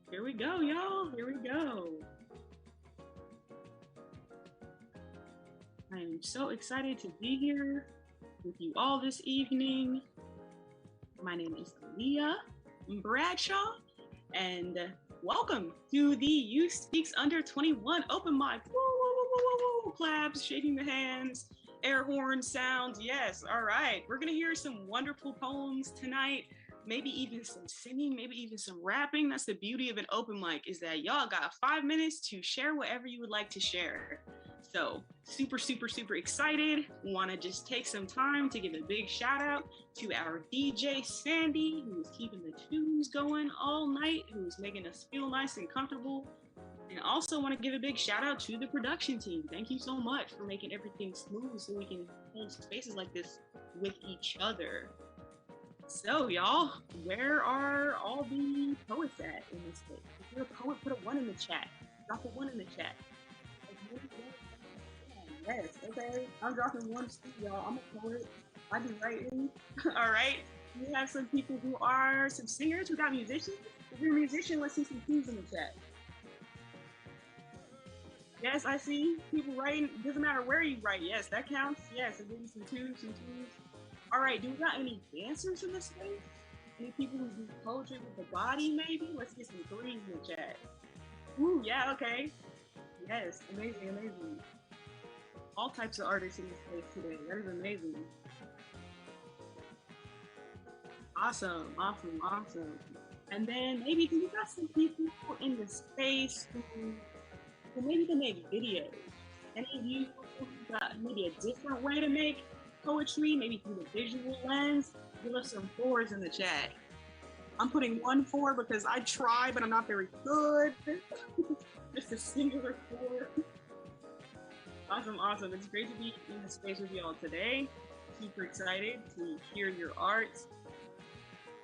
Here we go, y'all. Here we go. I am so excited to be here with you all this evening. My name is Leah Bradshaw, and welcome to the You Speaks Under 21 open mic. Woo, woo, woo, woo, woo, claps, shaking the hands, air horn sounds. Yes, all right. We're going to hear some wonderful poems tonight. Maybe even some singing, maybe even some rapping. That's the beauty of an open mic, is that y'all got 5 minutes to share whatever you would like to share. So, super, super, super excited. Want to just take some time to give a big shout out to our DJ Sandy, who is keeping the tunes going all night, who is making us feel nice and comfortable. And also want to give a big shout out to the production team. Thank you so much for making everything smooth so we can hold spaces like this with each other. So, y'all, where are all the poets at in this space? If you're a poet, put a one in the chat. Drop a one in the chat. Yes, okay. I'm dropping one too, y'all. I'm a poet. I do writing. All right. We have some people who are some singers. We got musicians. If you're a musician, let's see some tunes in the chat. Yes, I see people writing. Doesn't matter where you write. Yes, that counts. Yes, and maybe some tunes, some tunes. All right. Do we got any dancers in this space? Any people who do poetry with the body, maybe? Let's get some threes in the chat. Ooh, yeah, okay. Yes, amazing, amazing. All types of artists in this space today. That is amazing. Awesome, awesome, awesome. And then maybe you got some people in the space who maybe can make videos. Any of you who got maybe a different way to make poetry, maybe through the visual lens, give us some fours in the chat. I'm putting 1 4 because I try, but I'm not very good. Just a singular 4. Awesome, awesome. It's great to be in the space with y'all today. Super excited to hear your art.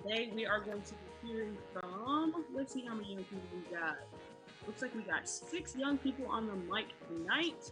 Today we are going to be hearing from, let's see how many young people we got. Looks like we got 6 young people on the mic tonight.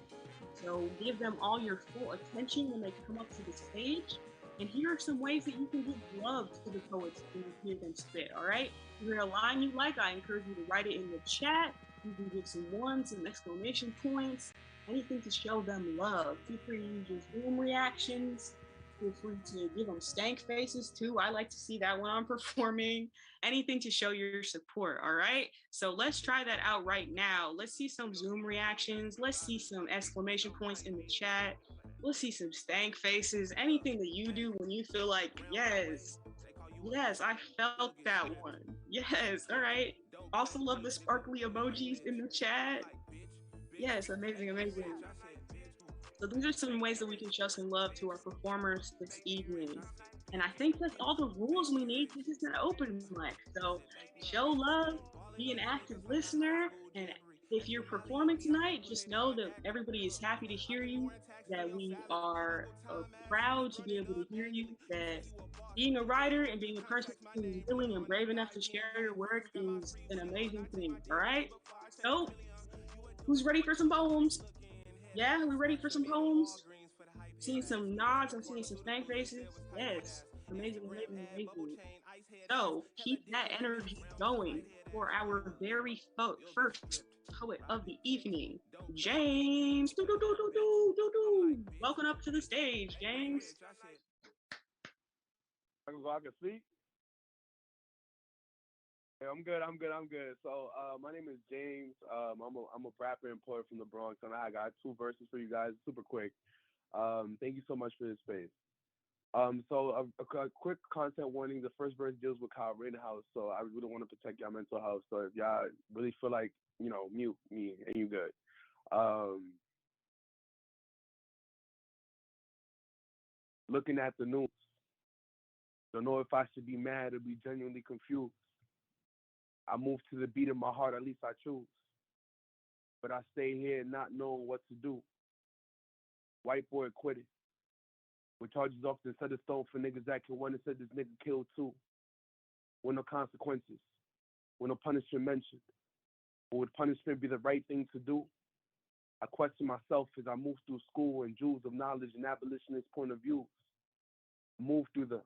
So give them all your full attention when they come up to the stage. And here are some ways that you can give love to the poets when you hear them spit, all right? If you're a line you like, I encourage you to write it in the chat. You can give some ones, some exclamation points, anything to show them love. Feel free to use your Zoom reactions. Feel free to give them stank faces too. I like to see that when I'm performing. Anything to show your support, all right? So let's try that out right now. Let's see some Zoom reactions. Let's see some exclamation points in the chat. Let's see some stank faces. Anything that you do when you feel like, yes, yes, I felt that one. Yes, all right. Also love the sparkly emojis in the chat. Yes, amazing, amazing. So these are some ways that we can show some love to our performers this evening. And I think that's all the rules we need to just an open mic. So show love, be an active listener, and if you're performing tonight, just know that everybody is happy to hear you, that we are proud to be able to hear you, that being a writer and being a person who is willing and brave enough to share your work is an amazing thing, all right? So, who's ready for some poems? Yeah, we ready for some poems? Seeing some nods, I'm seeing some stank faces. Yes, amazing, amazing, amazing. So keep that energy going for our very first poet of the evening, James. Do, do, do, do, do, do, do. Welcome up to the stage, James. I can speak. Hey, I'm good. I'm good. I'm good. So, my name is James. I'm a rapper and poet from the Bronx, and I got 2 verses for you guys, super quick. Thank you so much for this space. A quick content warning: the first verse deals with Kyle Rittenhouse, so I really want to protect y'all mental health. So if y'all really feel like mute me and you good. Um, Looking at the news, don't know if I should be mad or be genuinely confused. I move to the beat of my heart, at least I choose. But I stay here not knowing what to do. White boy acquitted. With charges often set in stone for niggas that can run and said this nigga killed too. With no consequences. With no punishment mentioned. But would punishment be the right thing to do? I question myself as I move through school and jewels of knowledge and abolitionist point of views. Move through the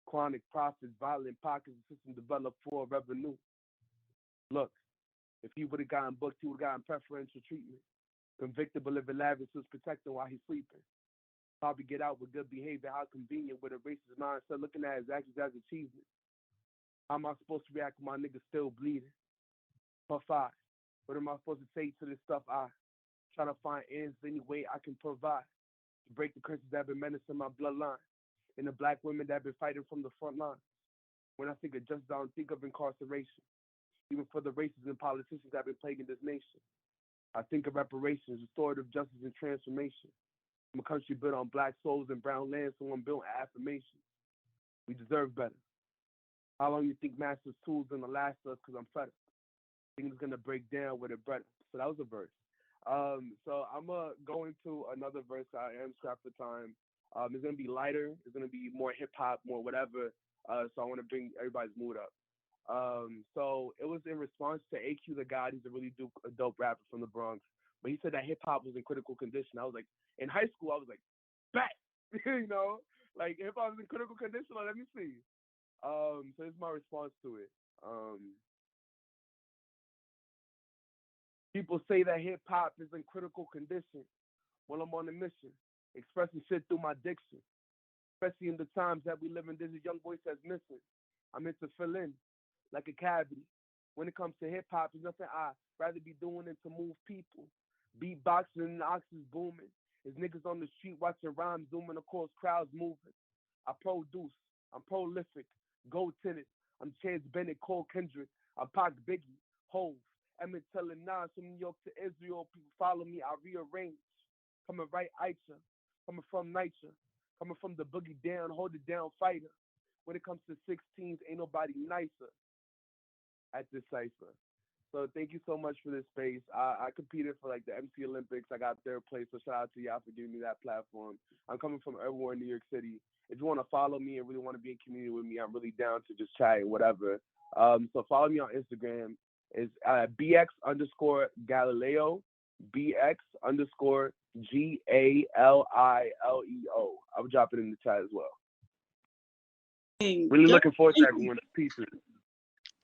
chronic profits, violent pockets, the system developed for revenue. Look, If he would have gotten booked, he would have gotten preferential treatment. Convicted but living lavish was protecting while he's sleeping. Probably get out with good behavior. How convenient with a racist mindset, looking at his actions as achievement. How am I supposed to react when my nigga still bleeding? Puff I. What am I supposed to say to this stuff? I try to find ends any way I can provide to break the curses that have been menacing my bloodline and the black women that have been fighting from the front line. When I think of justice, I don't think of incarceration. Even for the racists and politicians that have been plaguing this nation. I think of reparations, restorative justice, and transformation. From a country built on black souls and brown land, someone built on affirmation. We deserve better. How long you think master's tools gonna last us? Because I'm fed up. I think it's gonna break down with a breath. So that was a verse. So I'm gonna go into another verse. I am strapped for time. It's gonna be lighter. It's gonna be more hip hop, more whatever. So I want to bring everybody's mood up. So it was in response to AQ the God. He's a really dope rapper from the Bronx. But he said that hip hop was in critical condition. I was like, in high school, I was like, back, you know, like hip hop was in critical condition. Like, let me see. So this is my response to it. People say that hip hop is in critical condition. Well, I'm on a mission, expressing shit through my diction. Especially in the times that we live in, there's a young voice that's missing. I'm meant to fill in like a cavity. When it comes to hip hop, there's nothing I'd rather be doing than to move people. Beatboxing and the oxys booming. There's niggas on the street watching rhymes zooming, of course, crowds moving. I produce, I'm prolific, gold tinted. I'm Chance Bennett, Cole Kendrick. I'm Pac Biggie, Hove, Emmett telling Nas from New York to Israel. People follow me, I rearrange. Coming right at ya, coming from Niger, coming from the boogie down, hold it down fighter. When it comes to 16s, ain't nobody nicer at this cipher. So thank you so much for this space. I competed for like the MC Olympics. I got third place, so shout out to y'all for giving me that platform. I'm coming from everywhere in New York City. If you want to follow me and really want to be in community with me, I'm really down to just chat and whatever. So follow me on Instagram. It's BX_Galileo, BX_GALILEO. I'll drop it in the chat as well. Really looking forward to everyone's pieces.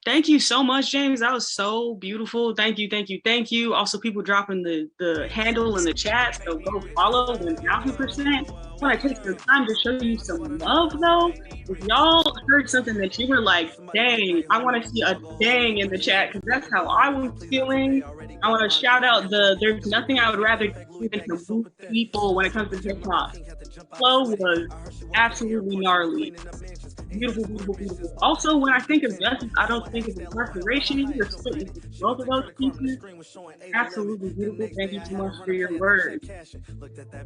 Thank you so much, James. That was so beautiful. Thank you, thank you, thank you. Also, people dropping the handle in the chat, so go follow 1000%. I want to take some time to show you some love, though. If y'all heard something that you were like, dang, I want to see a dang in the chat, because that's how I was feeling. I want to shout out there's nothing I would rather do than to move people when it comes to hip-hop. Flow was absolutely gnarly. Beautiful, beautiful, beautiful. Also, when I think of justice, I don't think of incarceration. You're split both of those pieces. Absolutely beautiful. Thank you so much for your words.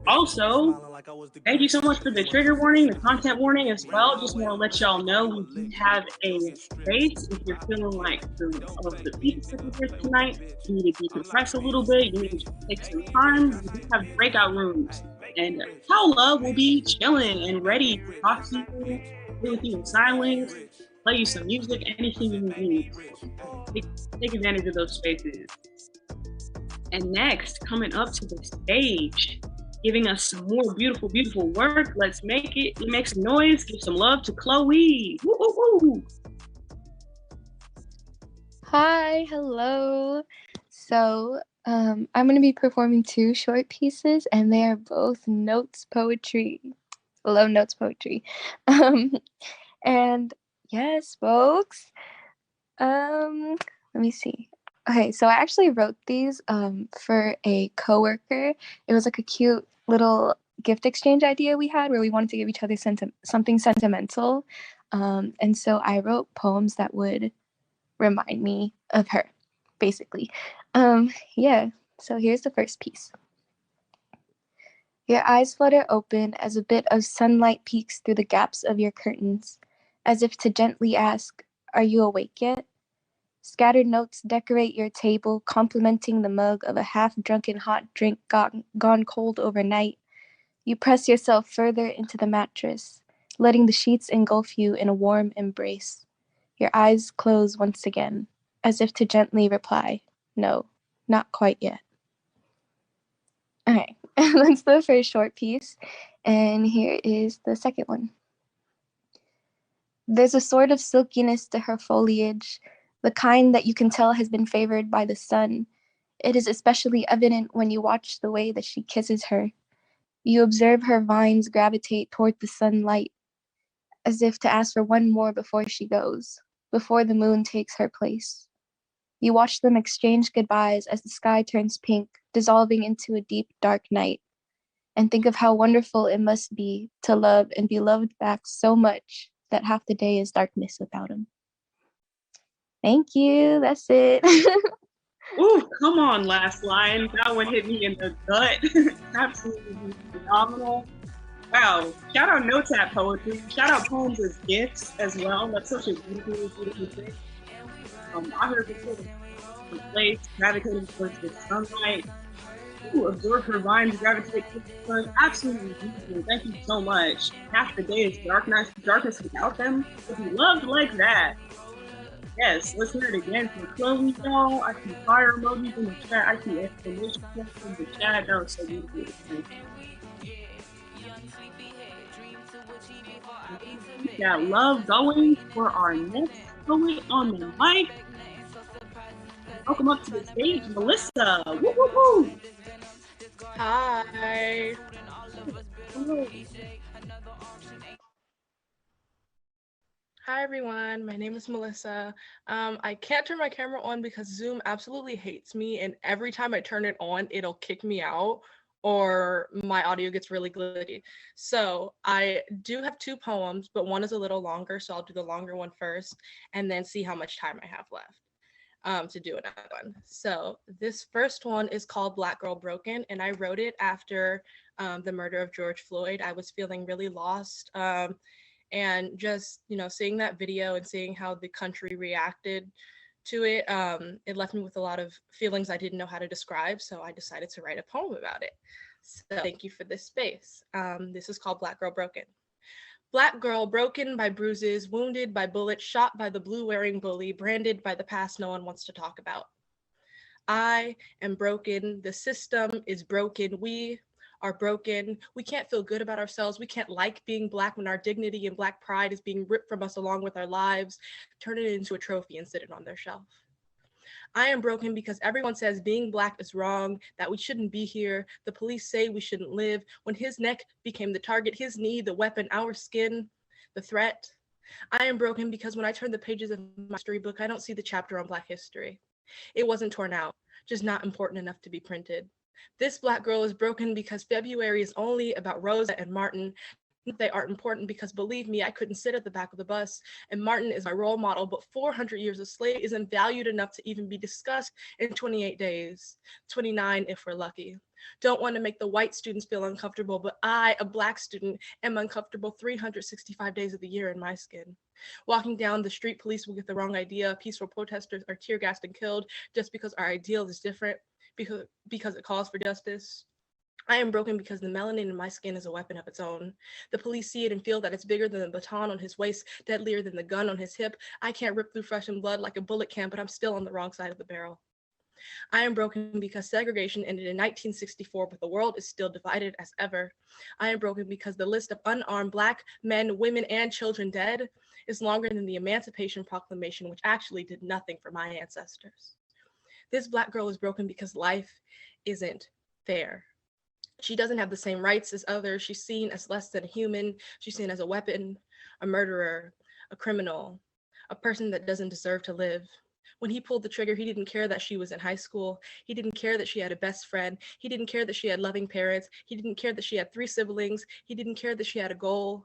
Also, thank you so much for the trigger warning, the content warning as well. Just want to let y'all know we do have a space. If you're feeling like the pieces that you hear tonight, you need to decompress a little bit, you need to take some time. We do have breakout rooms. And Paula will be chilling and ready to talk to you, with you in silence, play you some music, anything you need. Take advantage of those spaces. And next, coming up to the stage, giving us some more beautiful, beautiful work. Let's make some noise, give some love to Chloe. Woo, woo, woo. Hi, hello. So I'm going to be performing 2 short pieces, and they are both notes poetry. Love notes poetry. And yes, folks. Let me see. Okay, so I actually wrote these for a coworker. It was like a cute little gift exchange idea we had where we wanted to give each other something sentimental. And so I wrote poems that would remind me of her, basically. Yeah, so here's the first piece. Your eyes flutter open as a bit of sunlight peeks through the gaps of your curtains, as if to gently ask, "Are you awake yet?" Scattered notes decorate your table, complementing the mug of a half-drunken hot drink gone cold overnight. You press yourself further into the mattress, letting the sheets engulf you in a warm embrace. Your eyes close once again, as if to gently reply, "No, not quite yet." Okay, that's the first short piece, and here is the second one. There's a sort of silkiness to her foliage, the kind that you can tell has been favored by the sun. It is especially evident when you watch the way that she kisses her. You observe her vines gravitate toward the sunlight, as if to ask for one more before she goes, before the moon takes her place. You watch them exchange goodbyes as the sky turns pink, dissolving into a deep, dark night, and think of how wonderful it must be to love and be loved back so much that half the day is darkness without him. Thank you. That's it. Ooh, come on, last line. That one hit me in the gut. Absolutely phenomenal. Wow. Shout out No Tap Poetry. Shout out Poems as Gifts as well. That's such a beautiful, beautiful thing. I heard before the place gravitating towards the sunlight. Ooh, absorb her vines gravitate towards the sun. Absolutely beautiful. Thank you so much. Half the day is darkness without them. If you loved like that, yes, let's hear it again for Chloe, y'all. I see fire emojis in the chat. I see exclamation points in the chat. That was so beautiful. We got love going for our next poet on the mic. Welcome up to the stage, Melissa. Woo woo woo. Hi. Hello. Hi everyone, my name is Melissa. I can't turn my camera on because Zoom absolutely hates me, and every time I turn it on, it'll kick me out or my audio gets really glitchy. So I do have two poems, but one is a little longer, so I'll do the longer one first and then see how much time I have left to do another one. So this first one is called Black Girl Broken, and I wrote it after the murder of George Floyd. I was feeling really lost. And just, seeing that video and seeing how the country reacted to it, it left me with a lot of feelings I didn't know how to describe. So I decided to write a poem about it. So thank you for this space. This is called Black Girl Broken. Black girl broken by bruises, wounded by bullets, shot by the blue-wearing bully, branded by the past no one wants to talk about. I am broken. The system is broken. We are broken. We can't feel good about ourselves. We can't like being Black when our dignity and Black pride is being ripped from us along with our lives, turn it into a trophy and sit it on their shelf. I am broken because everyone says being Black is wrong, that we shouldn't be here. The police say we shouldn't live. When his neck became the target, his knee, the weapon, our skin, the threat. I am broken because when I turn the pages of my history book, I don't see the chapter on Black history. It wasn't torn out, just not important enough to be printed. This Black girl is broken because February is only about Rosa and Martin. They aren't important because, believe me, I couldn't sit at the back of the bus, and Martin is my role model, but 400 years of slavery isn't valued enough to even be discussed in 28 days, 29 if we're lucky. Don't want to make the white students feel uncomfortable, but I, a Black student, am uncomfortable 365 days of the year in my skin. Walking down the street, police will get the wrong idea. Peaceful protesters are tear gassed and killed just because our ideal is different, because it calls for justice. I am broken because the melanin in my skin is a weapon of its own. The police see it and feel that it's bigger than the baton on his waist, deadlier than the gun on his hip. I can't rip through flesh and blood like a bullet can, but I'm still on the wrong side of the barrel. I am broken because segregation ended in 1964, but the world is still divided as ever. I am broken because the list of unarmed Black men, women, and children dead is longer than the Emancipation Proclamation, which actually did nothing for my ancestors. This Black girl is broken because life isn't fair. She doesn't have the same rights as others. She's seen as less than human. She's seen as a weapon, a murderer, a criminal, a person that doesn't deserve to live. When he pulled the trigger, he didn't care that she was in high school. He didn't care that she had a best friend. He didn't care that she had loving parents. He didn't care that she had 3 siblings. He didn't care that she had a goal,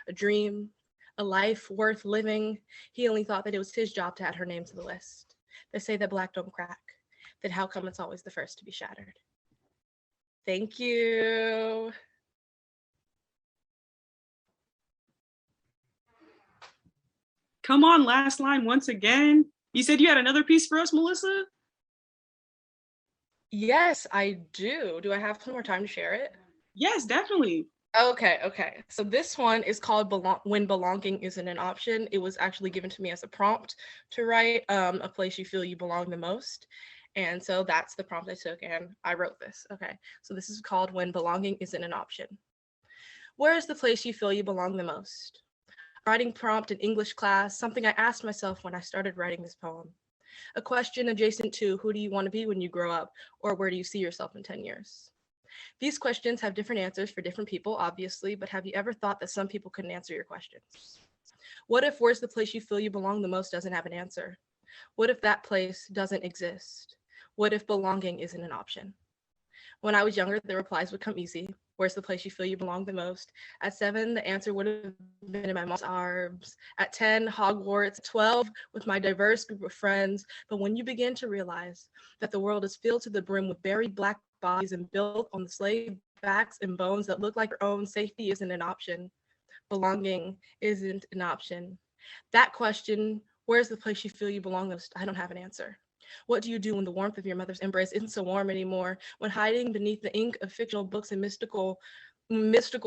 a dream, a life worth living. He only thought that it was his job to add her name to the list. They say that Black don't crack, then how come it's always the first to be shattered? Thank you. Come on, last line once again. You said you had another piece for us, Melissa? Yes, I do. Do I have some more time to share it? Yes, definitely. Okay. So this one is called When Belonging Isn't an Option. It was actually given to me as a prompt to write a place you feel you belong the most. And so that's the prompt I took and I wrote this. Okay, so this is called When Belonging Isn't an Option. Where is the place you feel you belong the most? writing prompt in English class, something I asked myself when I started writing this poem. A question adjacent to who do you want to be when you grow up, or where do you see yourself in 10 years? These questions have different answers for different people, obviously, but have you ever thought that some people couldn't answer your questions? What if where's the place you feel you belong the most doesn't have an answer? What if that place doesn't exist? What if belonging isn't an option? When I was younger, the replies would come easy. Where's the place you feel you belong the most? At 7, the answer would have been in my mom's arms. At 10, Hogwarts. 12, with my diverse group of friends. But when you begin to realize that the world is filled to the brim with buried Black bodies and built on the slave backs and bones that look like your own, safety isn't an option. Belonging isn't an option. That question, where's the place you feel you belong the most? I don't have an answer. What do you do when the warmth of your mother's embrace isn't so warm anymore? When hiding beneath the ink of fictional books and mystical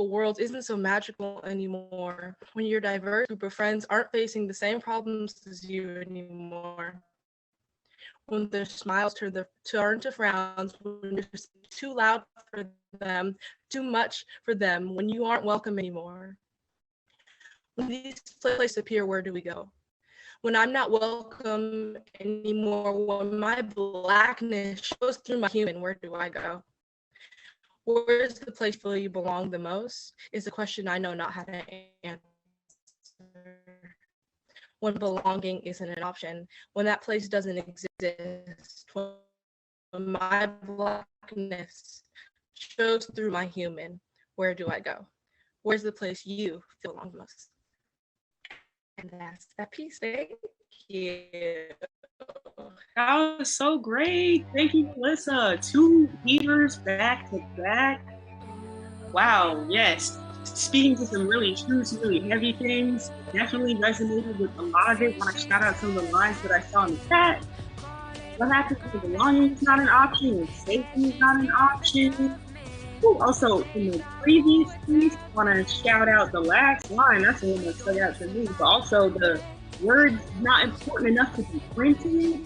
worlds isn't so magical anymore? When your diverse group of friends aren't facing the same problems as you anymore? When their smiles turn to frowns, when you're too loud for them, too much for them, when you aren't welcome anymore? When these places appear, where do we go? When I'm not welcome anymore, when my Blackness shows through my human, where do I go? Where's the place where you belong the most is a question I know not how to answer. When belonging isn't an option, when that place doesn't exist, when my Blackness shows through my human, where do I go? Where's the place you feel belong the most? And that's that piece. Thank you. That was so great. Thank you, Jalissa. 2 heaters back to back. Wow, yes. Speaking to some really true, some really heavy things. Definitely resonated with a lot of it. I want to shout out some of the lines that I saw in the chat. What happens if belonging is not an option and safety is not an option? Ooh, also, in the previous piece, I want to shout out the last line. That's the one that stuck out to me. But also the words not important enough to be printed.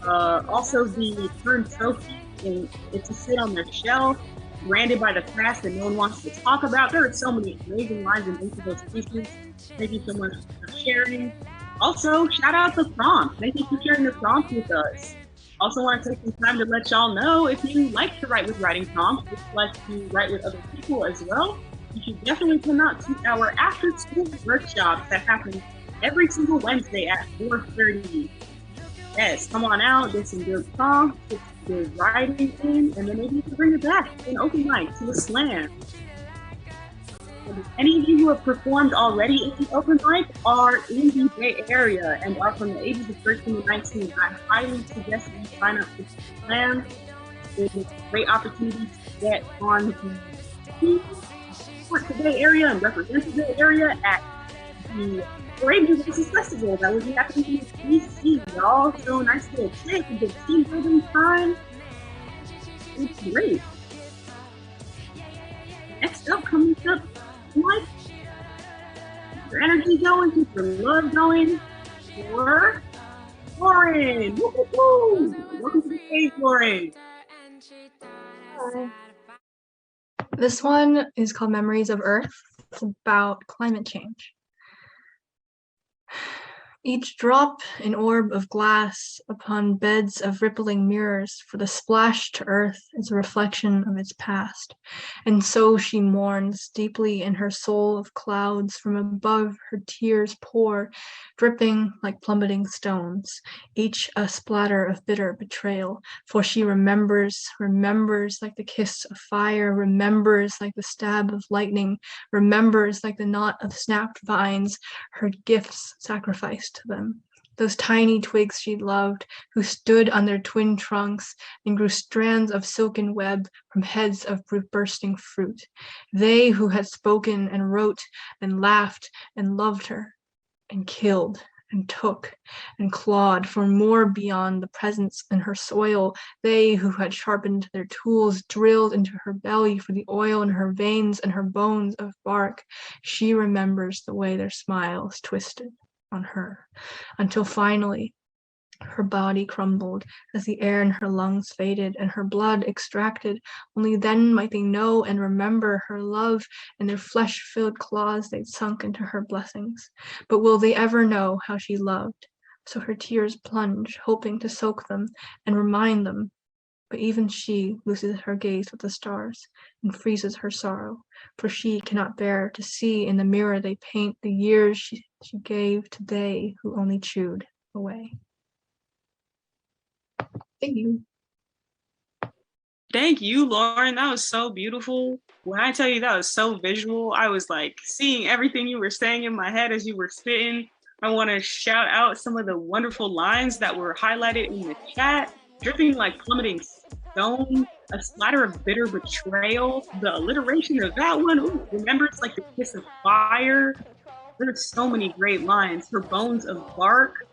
Also the turned trophy and it's to sit on their shelf, branded by the past that no one wants to talk about. There are so many amazing lines in both of those pieces. Thank you so much for sharing. Also, shout out the prompt. Thank you for sharing the prompt with us. Also want to take some time to let y'all know if you like to write with writing prompts, if you like to write with other people as well, you should definitely come out to our after school workshops that happen every single Wednesday at 4:30. Yes, come on out, get some good prompts, get some good writing in, and then maybe you can bring it back to an open mic, to a slam. And if any of you who have performed already in the open mic are in the Bay Area and are from the ages of 13 to 19, I highly suggest that you sign up for the slam. It's a great opportunity to get on the team, support the Bay Area and represent the Bay Area at the Brave New Faces Festival that will be happening in DC, y'all. So nice little trip, a good team building time. It's great. Next up, coming up, what? Keep your energy going, keep your love going. For Lauren. Woo, woo, woo. Welcome to the stage, Lauren. Hi. This one is called Memories of Earth. It's about climate change. Each drop an orb of glass upon beds of rippling mirrors, for the splash to earth is a reflection of its past. And so she mourns deeply in her soul of clouds, from above her tears pour, dripping like plummeting stones, each a splatter of bitter betrayal. For she remembers like the kiss of fire, remembers like the stab of lightning, remembers like the knot of snapped vines, her gifts sacrificed to them. Those tiny twigs she loved, who stood on their twin trunks and grew strands of silken web from heads of bursting fruit. They who had spoken and wrote and laughed and loved her and killed and took and clawed for more beyond the presence in her soil. They who had sharpened their tools, drilled into her belly for the oil in her veins and her bones of bark. She remembers the way their smiles twisted on her, until finally Her body crumbled as the air in her lungs faded and her blood extracted. Only then might they know and remember her love, and their flesh-filled claws they'd sunk into her blessings. But will they ever know how she loved? So her tears plunge, hoping to soak them and remind them. But even she loses her gaze with the stars and freezes her sorrow, for she cannot bear to see in the mirror they paint the years she gave to they who only chewed away. Thank you. Thank you, Lauren. That was so beautiful. When I tell you that was so visual, I was like seeing everything you were saying in my head as you were spitting. I want to shout out some of the wonderful lines that were highlighted in the chat. Dripping like plummeting stone, a splatter of bitter betrayal. The alliteration of that one, ooh, remember it's like the kiss of fire. There's so many great lines. Her bones of bark.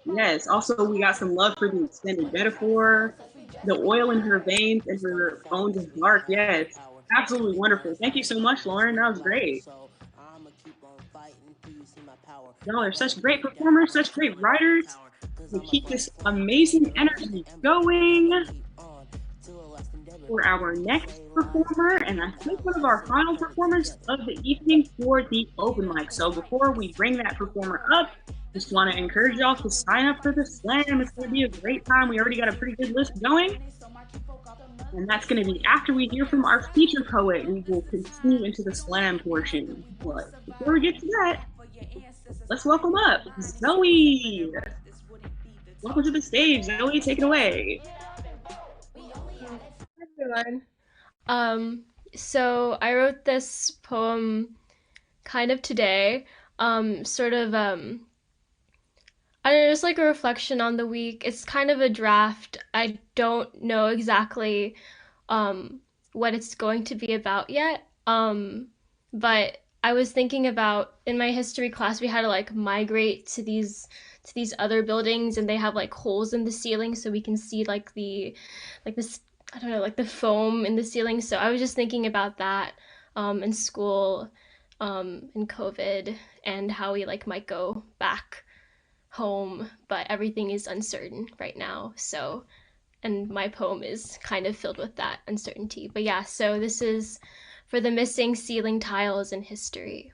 Yes, also we got some love for the extended metaphor. The oil in her veins and her bones of bark. Yes, absolutely wonderful. Thank you so much, Lauren. That was great. Y'all are such great performers, such great writers. We keep this amazing energy going for our next performer, and I think one of our final performers of the evening for the open mic. So before we bring that performer up, just want to encourage y'all to sign up for the slam. It's going to be a great time. We already got a pretty good list going. And that's going to be after we hear from our feature poet. We will continue into the slam portion. But before we get to that, let's welcome up Zoe. Welcome to the stage. Zoe, take it away. So I wrote this poem kind of today, I don't know, just like a reflection on the week. It's kind of a draft. I don't know exactly what it's going to be about yet. But I was thinking about, in my history class, we had to like migrate to these other buildings, and they have like holes in the ceiling so we can see like this, I don't know, like the foam in the ceiling. So I was just thinking about that in school, in COVID, and how we like might go back home, but everything is uncertain right now. So, and my poem is kind of filled with that uncertainty. But yeah, so this is for the missing ceiling tiles in history.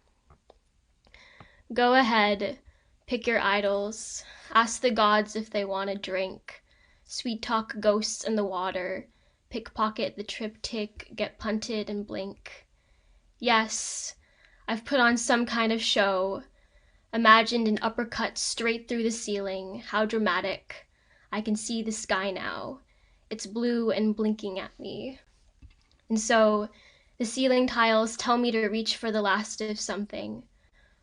Go ahead, pick your idols, ask the gods if they want a drink, sweet talk ghosts in the water, pickpocket the triptych, get punted and blink. Yes, I've put on some kind of show, imagined an uppercut straight through the ceiling. How dramatic. I can see the sky now. It's blue and blinking at me. And so the ceiling tiles tell me to reach for the last of something,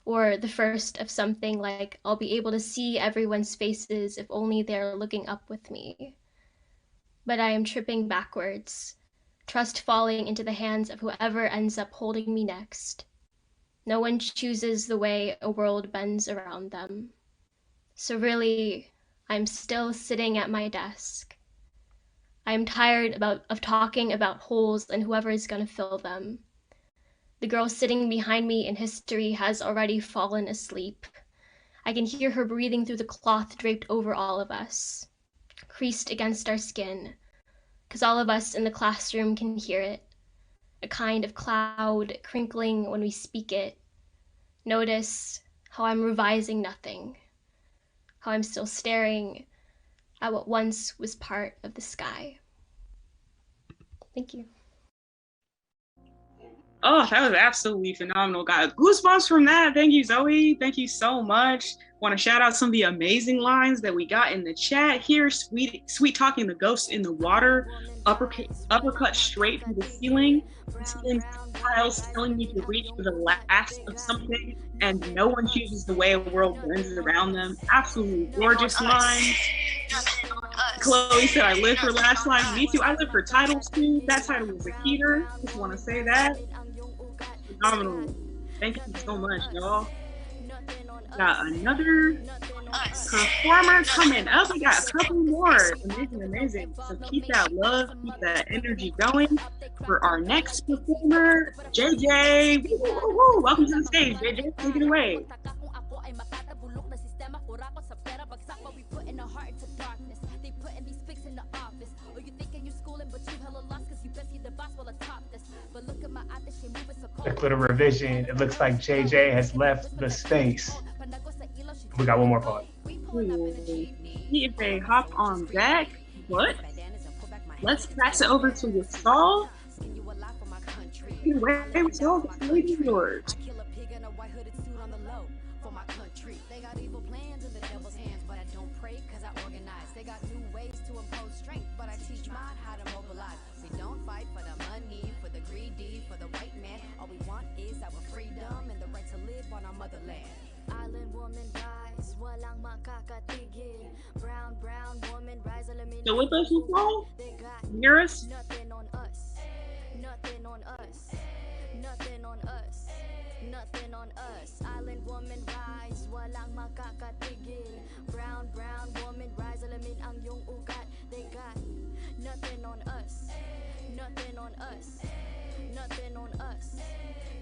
or the first of something, like I'll be able to see everyone's faces if only they're looking up with me. But I am tripping backwards, trust falling into the hands of whoever ends up holding me next. No one chooses the way a world bends around them. So really, I'm still sitting at my desk. I'm tired of talking about holes and whoever is going to fill them. The girl sitting behind me in history has already fallen asleep. I can hear her breathing through the cloth draped over all of us, creased against our skin, because all of us in the classroom can hear it. A kind of cloud crinkling when we speak it. Notice how I'm revising nothing, how I'm still staring at what once was part of the sky. Thank you. Oh, that was absolutely phenomenal. Got goosebumps from that. Thank you, Zoe. Thank you so much. Want to shout out some of the amazing lines that we got in the chat here. Sweet talking the ghosts in the water. Uppercut straight through the ceiling. The ceiling tiles telling me to reach for the last of something, and no one chooses the way a world bends around them. Absolutely gorgeous lines. Chloe said, I live for last lines. Me too. I live for titles too. That title was a heater. Just want to say that. Phenomenal. Thank you so much, y'all. Got another performer coming up. We got a couple more. Amazing. So keep that love, keep that energy going for our next performer, JJ. Woo. Welcome to the stage, JJ. Take it away. quick little revision. It looks like JJ has left the space. We got one more part. He is a hop on deck. What? Let's pass it over to Withsaul. Wait, Withsaul, the stage is yours. So with us, Withsaul? Hear us? Nothing on us. Nothing on us. Nothing on us. Nothing on us. Island woman rise, walang makakatigil. Brown woman rise, alamin ang iyong ugat. They got nothing on us. Nothing on us. Nothing on us.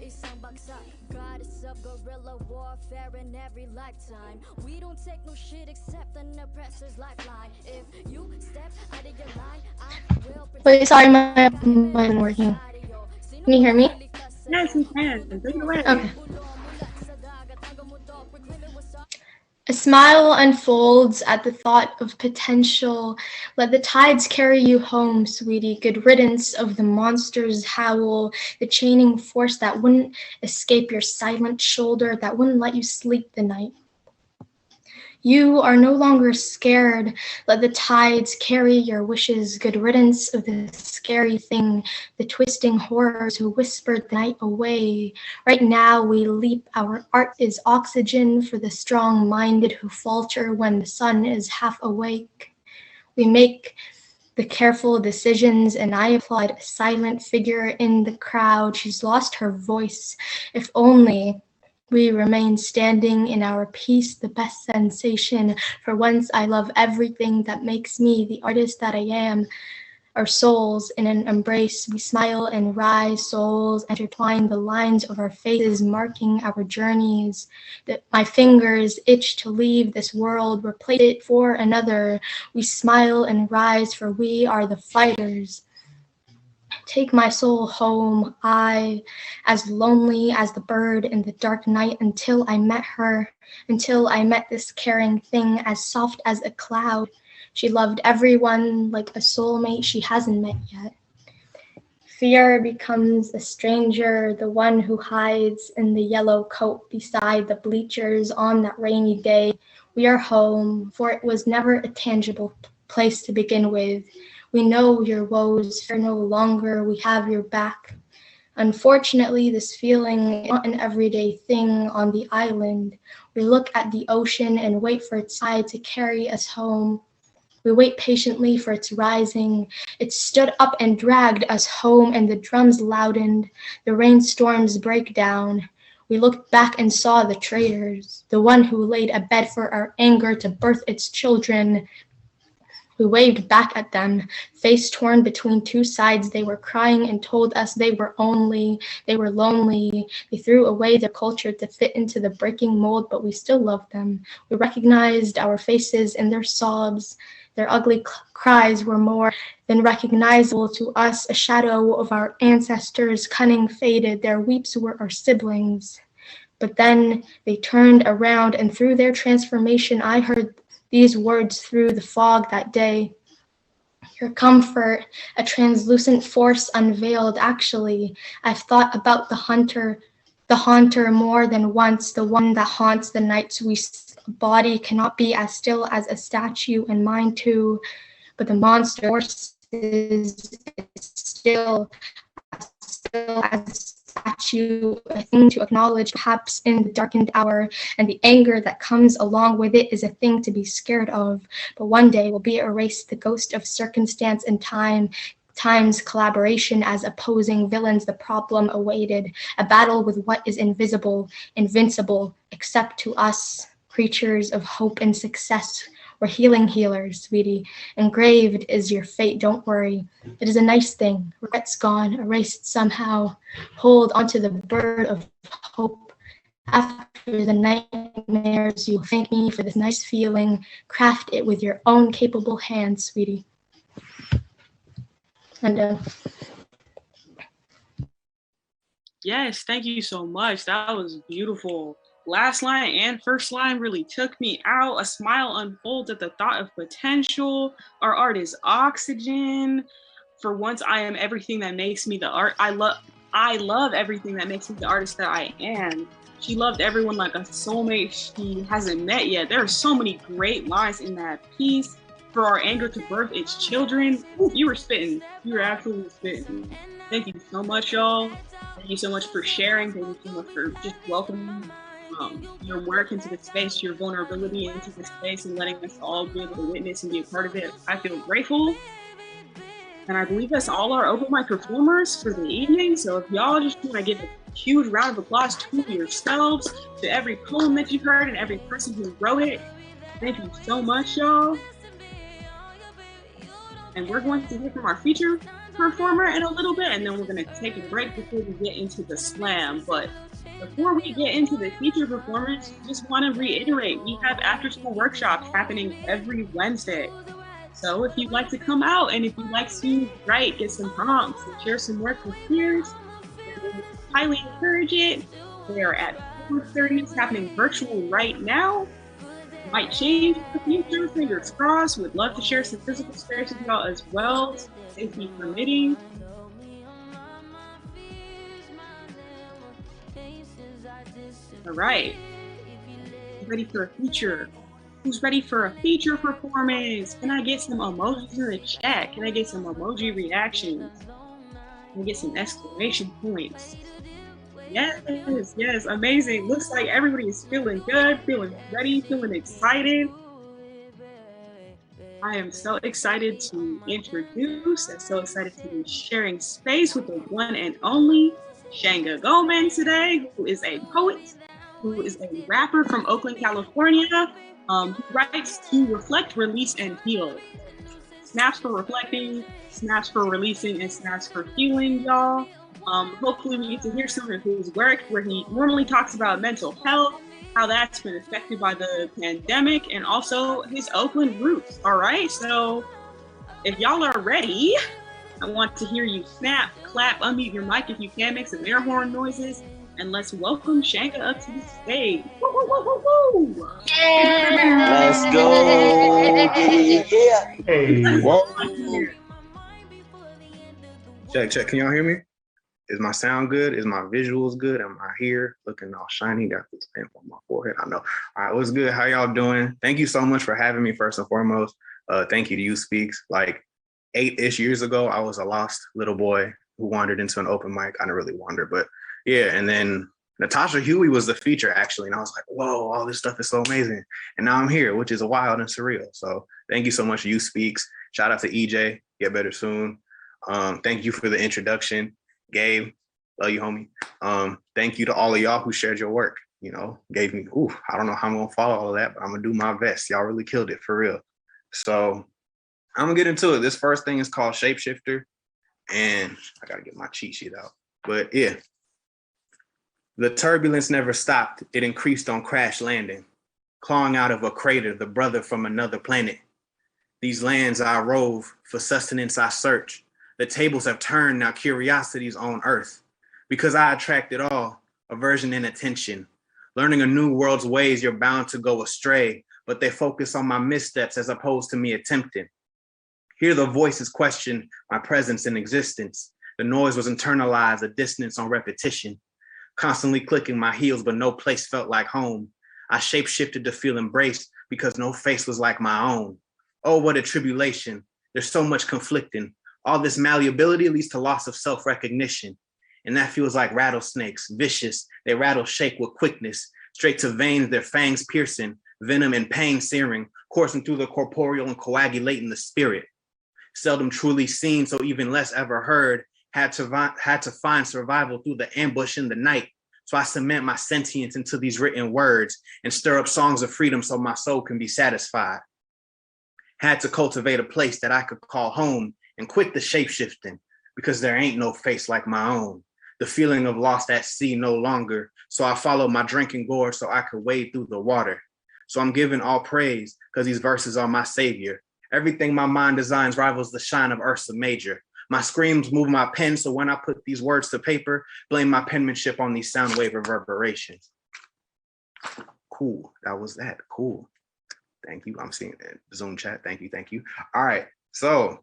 Isang bagsak, goddess of guerrilla warfare in every lifetime. We don't take no shit except an oppressor's lifeline. If you step out of your line, I will. Wait, sorry, my isn't working. Can you hear me? Yes, we can. Take it away. Okay. A smile unfolds at the thought of potential. Let the tides carry you home, sweetie. Good riddance of the monster's howl, the chaining force that wouldn't escape your silent shoulder, that wouldn't let you sleep the night. You are no longer scared. Let the tides carry your wishes. Good riddance of the scary thing, the twisting horrors who whispered the night away. Right now we leap. Our art is oxygen for the strong-minded who falter when the sun is half awake. We make the careful decisions, and I applaud a silent figure in the crowd. She's lost her voice. If only we remain standing in our peace, the best sensation. For once, I love everything that makes me the artist that I am. Our souls in an embrace, we smile and rise, souls intertwine the lines of our faces, marking our journeys. My fingers itch to leave this world, replace it for another. We smile and rise, for we are the fighters. Take my soul home, I, as lonely as the bird in the dark night until I met her, until I met this caring thing as soft as a cloud. She loved everyone like a soulmate she hasn't met yet. Fear becomes a stranger, the one who hides in the yellow coat beside the bleachers on that rainy day. We are home, for it was never a tangible place to begin with. We know your woes, fear no longer, we have your back. Unfortunately, this feeling is not an everyday thing on the island. We look at the ocean and wait for its tide to carry us home. We wait patiently for its rising. It stood up and dragged us home, and the drums loudened. The rainstorms break down. We looked back and saw the traitors, the one who laid a bed for our anger to birth its children. We waved back at them, face torn between two sides. They were crying and told us they were lonely. They threw away their culture to fit into the breaking mold, but we still loved them. We recognized our faces in their sobs. Their ugly cries were more than recognizable to us, a shadow of our ancestors, cunning faded. Their weeps were our siblings. But then they turned around, and through their transformation, I heard these words through the fog that day. Your comfort, a translucent force unveiled. Actually, I've thought about the haunter more than once, the one that haunts the nights we body cannot be as still as a statue, and mine too. But the monster force is still as statue, a thing to acknowledge perhaps in the darkened hour, and the anger that comes along with it is a thing to be scared of. But one day will be erased, the ghost of circumstance and time's collaboration as opposing villains. The problem awaited, a battle with what is invisible, invincible, except to us, creatures of hope and success. We're healing healers, sweetie. Engraved is your fate, don't worry. It is a nice thing. Regret's gone, erased somehow. Hold onto the bird of hope. After the nightmares, you'll thank me for this nice feeling. Craft it with your own capable hands, sweetie. And Yes, thank you so much. That was beautiful. Last line and first line really took me out. A smile unfolds at the thought of potential. Our art is oxygen. For once, I am everything that makes me the art. I love everything that makes me the artist that I am. She loved everyone like a soulmate she hasn't met yet. There are so many great lines in that piece. For our anger to birth its children. Ooh, you were spitting. You were absolutely spitting. Thank you so much, y'all. Thank you so much for sharing. Thank you so much for just welcoming your work into the space, your vulnerability into the space, and letting us all be able to witness and be a part of it. I feel grateful. And I believe that's all our open mic performers for the evening. So if y'all just want to give a huge round of applause to yourselves, to every poem that you heard and every person who wrote it, thank you so much, y'all. And we're going to hear from our feature performer in a little bit, and then we're going to take a break before we get into the slam. But before we get into the feature performance, just want to reiterate, we have after-school workshops happening every Wednesday. So if you'd like to come out and if you'd like to write, get some prompts, and share some work with peers, we highly encourage it. They are at 4:30. It's happening virtual right now. Might change in the future, fingers crossed. Would love to share some physical space with y'all as well, safety permitting. All right. Ready for a feature? Who's ready for a feature performance? Can I get some emojis in the chat? Can I get some emoji reactions? Can I get some exclamation points? Yes, amazing. Looks like everybody is feeling good, feeling ready, feeling excited. I am so excited to introduce and so excited to be sharing space with the one and only Shanga Goldman today, who is a poet, who is a rapper from Oakland, California, who writes to reflect, release, and heal. Snaps for reflecting, snaps for releasing, and snaps for healing, y'all. Hopefully we get to hear some of his work where he normally talks about mental health, how that's been affected by the pandemic, and also his Oakland roots. All right, so if y'all are ready, I want to hear you snap, clap, unmute your mic if you can, make some air horn noises, and let's welcome Shanga up to the stage. Woo, woo, woo, woo, woo. Let's go. Yeah. Hey. Whoa. Check. Can y'all hear me? Is my sound good? Is my visuals good? Am I here looking all shiny? Got this stamp on my forehead. I know. All right, what's good? How y'all doing? Thank you so much for having me first and foremost. Thank you to You Speaks. Like 8-ish years ago, I was a lost little boy who wandered into an open mic. I didn't really wander, but yeah. And then Natasha Huey was the feature actually. And I was like, whoa, all this stuff is so amazing. And now I'm here, which is wild and surreal. So thank you so much, You Speaks. Shout out to EJ, get better soon. Thank you for the introduction. Gabe, love you, homie. Thank you to all of y'all who shared your work, gave me, I don't know how I'm gonna follow all of that, but I'm gonna do my best. Y'all really killed it, for real. So I'm gonna get into it. This first thing is called Shapeshifter, and I gotta get my cheat sheet out. But yeah, the turbulence never stopped. It increased on crash landing, clawing out of a crater, the brother from another planet. These lands I rove, for sustenance I search. The tables have turned, now curiosity's on earth. Because I attract it all, aversion and attention. Learning a new world's ways, you're bound to go astray, but they focus on my missteps as opposed to me attempting. Hear the voices question my presence and existence. The noise was internalized, a dissonance on repetition. Constantly clicking my heels, but no place felt like home. I shape-shifted to feel embraced because no face was like my own. Oh, what a tribulation. There's so much conflicting. All this malleability leads to loss of self-recognition. And that feels like rattlesnakes, vicious. They rattle shake with quickness, straight to veins, their fangs piercing, venom and pain searing, coursing through the corporeal and coagulating the spirit. Seldom truly seen, so even less ever heard, had to find survival through the ambush in the night. So I cement my sentience into these written words and stir up songs of freedom so my soul can be satisfied. Had to cultivate a place that I could call home and quit the shape-shifting because there ain't no face like my own. The feeling of lost at sea no longer. So I followed my drinking gourd so I could wade through the water. So I'm giving all praise because these verses are my savior. Everything my mind designs rivals the shine of Ursa Major. My screams move my pen, so when I put these words to paper, blame my penmanship on these sound wave reverberations. Cool, that was that, cool. Thank you, I'm seeing that Zoom chat, thank you. All right, so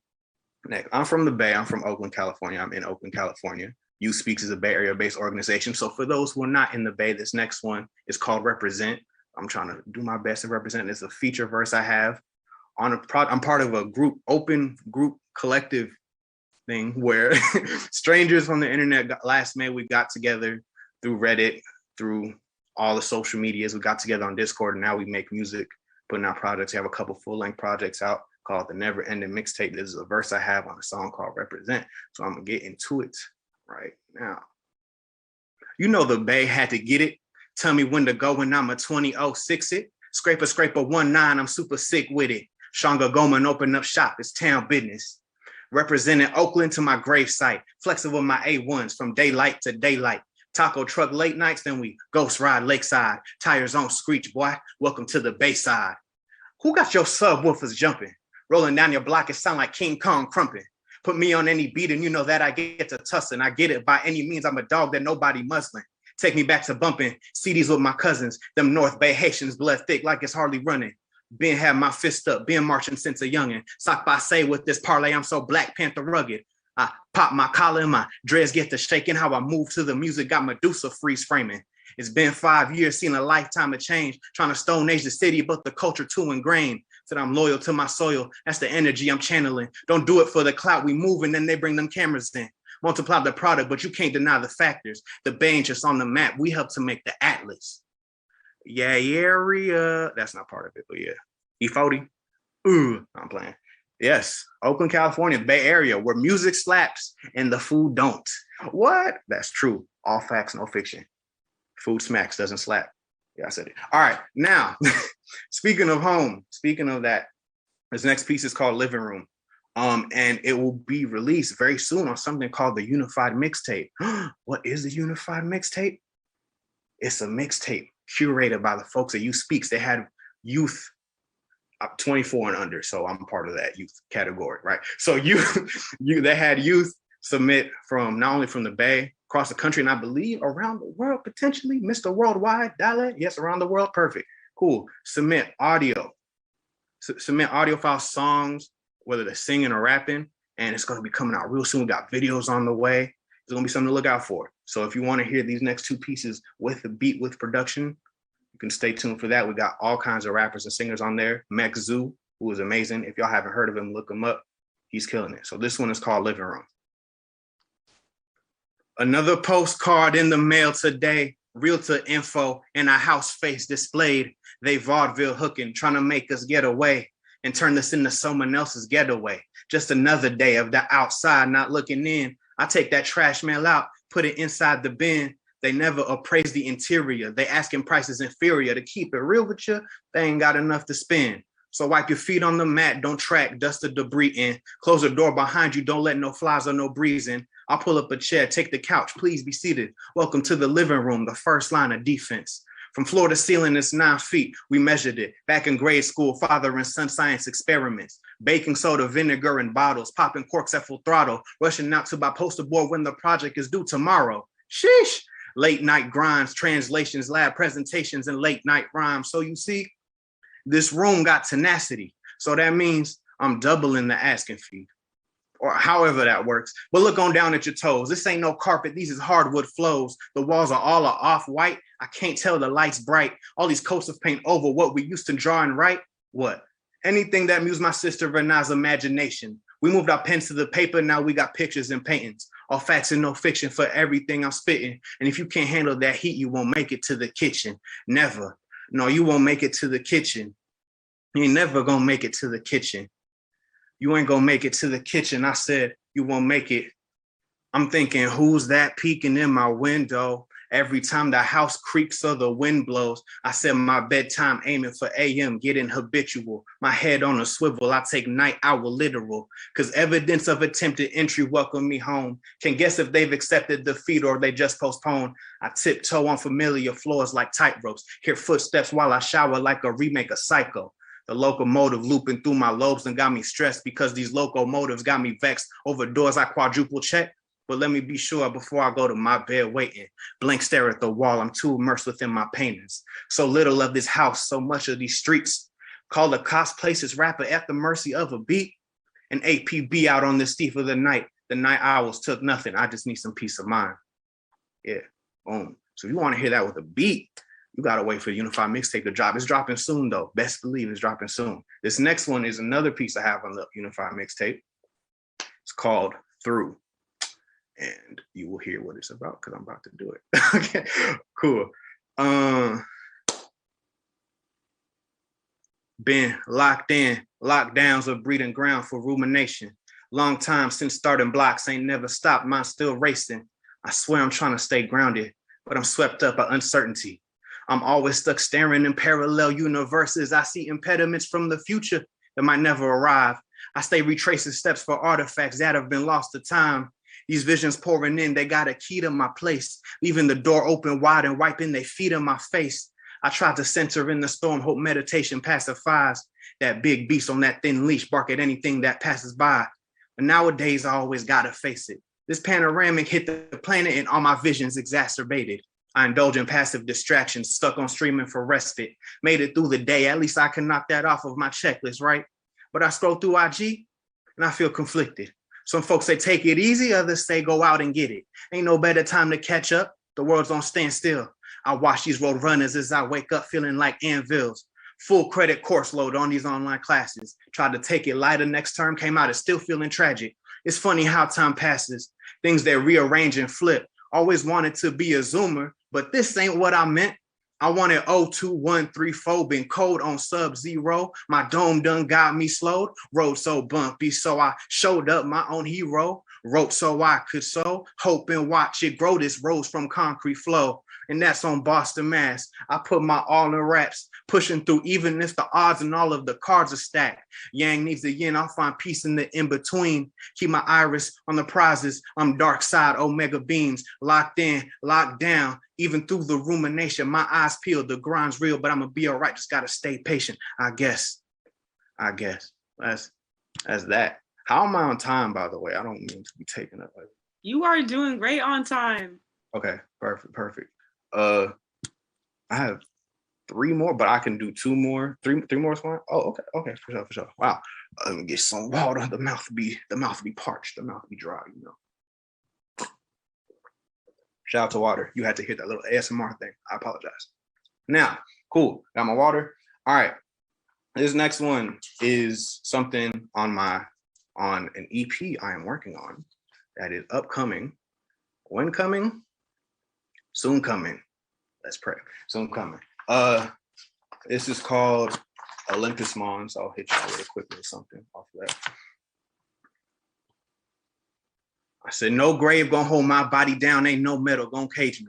next, I'm from the Bay, I'm from Oakland, California. I'm in Oakland, California. Youth Speaks is a Bay Area-based organization. So for those who are not in the Bay, this next one is called Represent. I'm trying to do my best to represent. It's a feature verse I have on I'm part of a group, open group collective thing where strangers from the internet last May, we got together through Reddit, through all the social medias. We got together on Discord, and now we make music, putting out projects. We have a couple full-length projects out called The Never Ending Mixtape. This is a verse I have on a song called Represent. So I'm gonna get into it right now. You know the Bay had to get it. Tell me when to go when I'm a 2006 it. Scraper 19, I'm super sick with it. Shanga Goman open up shop, it's town business. Representing Oakland to my grave site. Flexing with my A1s from daylight to daylight. Taco truck late nights, then we ghost ride lakeside. Tires on screech, boy. Welcome to the Bayside. Who got your subwoofers jumping? Rolling down your block, it sound like King Kong crumping. Put me on any beat and you know that I get to tussling. I get it by any means, I'm a dog that nobody muzzling. Take me back to bumping CDs with my cousins. Them North Bay Haitians, blood thick like it's hardly running. Been had my fist up, been marching since a youngin'. Sock by say with this parlay, I'm so Black Panther rugged. I pop my collar and my dreads get to shaking. How I move to the music got Medusa freeze framing. It's been 5 years, seen a lifetime of change. Trying to stone age the city, but the culture too ingrained. Said I'm loyal to my soil, that's the energy I'm channeling. Don't do it for the clout, we move and then they bring them cameras in. Multiply the product, but you can't deny the factors. The Bay ain't just on the map, we help to make the atlas. Yeah, area. That's not part of it, but yeah. E40. I'm playing. Yes, Oakland, California, Bay Area, where music slaps and the food don't. What? That's true. All facts, no fiction. Food smacks, doesn't slap. Yeah, I said it. All right, now, speaking of home, speaking of that, this next piece is called Living Room. And it will be released very soon on something called the Unified Mixtape. What is the Unified Mixtape? It's a mixtape curated by the folks at Youth Speaks. They had youth up 24 and under, so I'm part of that youth category, right? So they had youth submit from not only from the Bay, across the country, and I believe around the world, potentially. Mr. Worldwide, Dale, yes, around the world, perfect, cool. Submit audio file songs, whether they're singing or rapping, and it's gonna be coming out real soon. We got videos on the way. It's gonna be something to look out for. So if you wanna hear these next two pieces with the beat, with production, you can stay tuned for that. We got all kinds of rappers and singers on there. Max Zoo, who is amazing. If y'all haven't heard of him, look him up. He's killing it. So this one is called Living Room. Another postcard in the mail today. Realtor info and our house face displayed. They vaudeville hooking, trying to make us get away and turn this into someone else's getaway. Just another day of the outside, not looking in. I take that trash mail out, put it inside the bin. They never appraise the interior. They asking prices inferior. To keep it real with you, they ain't got enough to spend. So wipe your feet on the mat, don't track dust or debris in. Close the door behind you, don't let no flies or no breeze in. I'll pull up a chair, take the couch, please be seated. Welcome to the living room, the first line of defense. From floor to ceiling, it's 9 feet. We measured it. Back in grade school, father and son science experiments. Baking soda, vinegar in bottles, popping corks at full throttle, rushing out to buy poster board when the project is due tomorrow. Sheesh. Late night grinds, translations, lab presentations, and late night rhymes. So you see, this room got tenacity. So that means I'm doubling the asking fee, or however that works. But look on down at your toes. This ain't no carpet. These is hardwood flows. The walls are all off-white. I can't tell the lights bright. All these coats of paint over what we used to draw and write. What? Anything that amused my sister Rena's imagination. We moved our pens to the paper. Now we got pictures and paintings. All facts and no fiction for everything I'm spitting. And if you can't handle that heat, you won't make it to the kitchen. Never. No, you won't make it to the kitchen. You ain't never gonna make it to the kitchen. You ain't gonna make it to the kitchen. I said, you won't make it. I'm thinking, who's that peeking in my window? Every time the house creaks or the wind blows, I set my bedtime aiming for AM, getting habitual. My head on a swivel, I take night owl literal. Cause evidence of attempted entry welcome me home. Can guess if they've accepted defeat or they just postpone. I tiptoe on familiar floors like tightropes. Hear footsteps while I shower like a remake of Psycho. The locomotive looping through my lobes and got me stressed because these locomotives got me vexed over doors I quadruple check. But let me be sure before I go to my bed waiting. Blank stare at the wall, I'm too immersed within my paintings. So little of this house, so much of these streets. Call the cops places rapper at the mercy of a beat. An APB out on this thief of the night. The night owls took nothing, I just need some peace of mind. Yeah, boom. So if you want to hear that with a beat, you gotta wait for the Unified mixtape to drop. It's dropping soon though, best believe it's dropping soon. This next one is another piece I have on the Unified mixtape. It's called Through. And you will hear what it's about because I'm about to do it. Okay, cool. Been locked in, lockdowns of breeding ground for rumination. Long time since starting blocks, ain't never stopped, mine still racing. I swear I'm trying to stay grounded, but I'm swept up by uncertainty. I'm always stuck staring in parallel universes. I see impediments from the future that might never arrive. I stay retracing steps for artifacts that have been lost to time. These visions pouring in, they got a key to my place, leaving the door open wide and wiping their feet in my face. I tried to center in the storm, hope meditation pacifies that big beast on that thin leash, bark at anything that passes by. But nowadays, I always gotta face it. This panoramic hit the planet and all my visions exacerbated. I indulge in passive distractions, stuck on streaming for respite. Made it through the day, at least I can knock that off of my checklist, right? But I scroll through IG and I feel conflicted. Some folks say take it easy, others say go out and get it. Ain't no better time to catch up, the world's on standstill. I watch these road runners as I wake up feeling like anvils. Full credit course load on these online classes. Tried to take it lighter next term, came out as still feeling tragic. It's funny how time passes, things that rearrange and flip. Always wanted to be a Zoomer, but this ain't what I meant. I wanted 02134, been cold on Sub-Zero. My dome done got me slowed. Road so bumpy, so I showed up my own hero. Wrote so I could sow, hope and watch it grow. This rose from concrete flow. And that's on Boston, Mass. I put my all in raps, pushing through even if the odds and all of the cards are stacked. Yang needs a yin, I'll find peace in the in-between. Keep my iris on the prizes. I'm dark side, omega beams. Locked in, locked down. Even through the rumination, my eyes peeled. The grind's real, but I'm gonna be all right. Just gotta stay patient, I guess. That's that. How am I on time, by the way? I don't mean to be taking up. You are doing great on time. Okay, perfect. I have 3 more, but I can do 2 more. Three more is fine. Oh, okay, for sure. Wow. Let me get some water. The mouth will be parched. The mouth will be dry, you know. Shout out to water. You had to hear that little ASMR thing. I apologize. Now, cool. Got my water. All right. This next one is something on an EP I am working on that is upcoming. When coming? Soon coming. Let's pray. Soon coming. This is called Olympus Mons. I'll hit you really quickly with something off of that. I said, no grave gonna hold my body down, ain't no metal gonna cage me.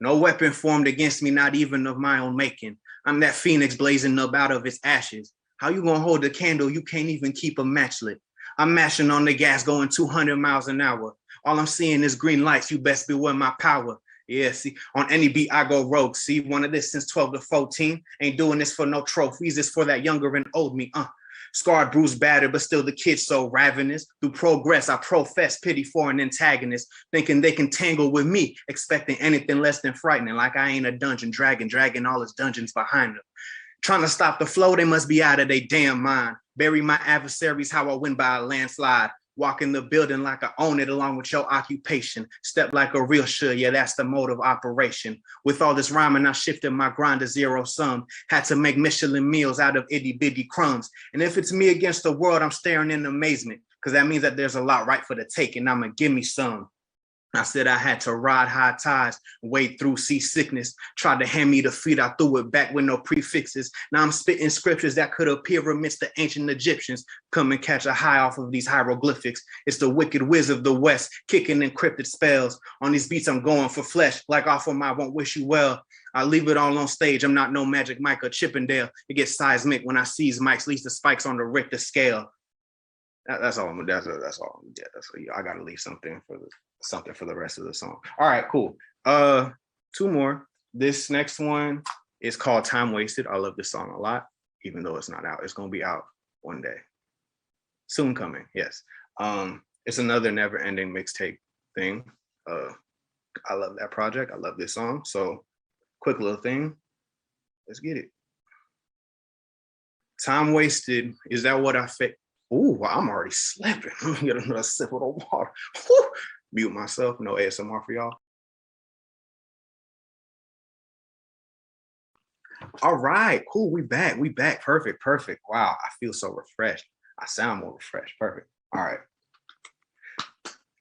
No weapon formed against me, not even of my own making. I'm that phoenix blazing up out of its ashes. How you gonna hold a candle you can't even keep a match lit? I'm mashing on the gas going 200 miles an hour. All I'm seeing is green lights, you best beware my power. Yeah, see, on any beat I go rogue. See, one of this since 12 to 14. Ain't doing this for no trophies, it's for that younger and old me. Scarred, bruised, battered, but still the kid so ravenous. Through progress, I profess pity for an antagonist, thinking they can tangle with me, expecting anything less than frightening, like I ain't a dungeon dragon, dragging all his dungeons behind them. Trying to stop the flow, they must be out of their damn mind. Bury my adversaries, how I win by a landslide. Walk in the building like I own it along with your occupation. Step like a real should, yeah, that's the mode of operation. With all this rhyming, I shifted my grind to zero sum. Had to make Michelin meals out of itty bitty crumbs. And if it's me against the world, I'm staring in amazement, because that means that there's a lot right for the taking. I'ma give me some. I said I had to ride high tides, wade through seasickness, tried to hand me the feet, I threw it back with no prefixes. Now I'm spitting scriptures that could appear amidst the ancient Egyptians. Come and catch a high off of these hieroglyphics. It's the wicked whiz of the West, kicking encrypted spells. On these beats I'm going for flesh, like off of my won't wish you well. I leave it all on stage, I'm not no Magic Mike or Chippendale. It gets seismic when I seize mics, leaves the spikes on the Richter scale. That's all. That's all. Yeah, I gotta leave something for the rest of the song. All right, cool. 2 more. This next one is called Time Wasted. I love this song a lot. even though it's not out. It's gonna be out one day. Soon coming, yes. It's another never-ending mixtape thing. I love that project. I love this song. So quick little thing. Let's get it. Time wasted. Is that what I fit? Ooh, I'm already slipping. Let me get another sip of the water. Whew. Mute myself. No ASMR for y'all. All right, cool. We back. We back. Perfect. Perfect. Wow. I feel so refreshed. I sound more refreshed. Perfect. All right.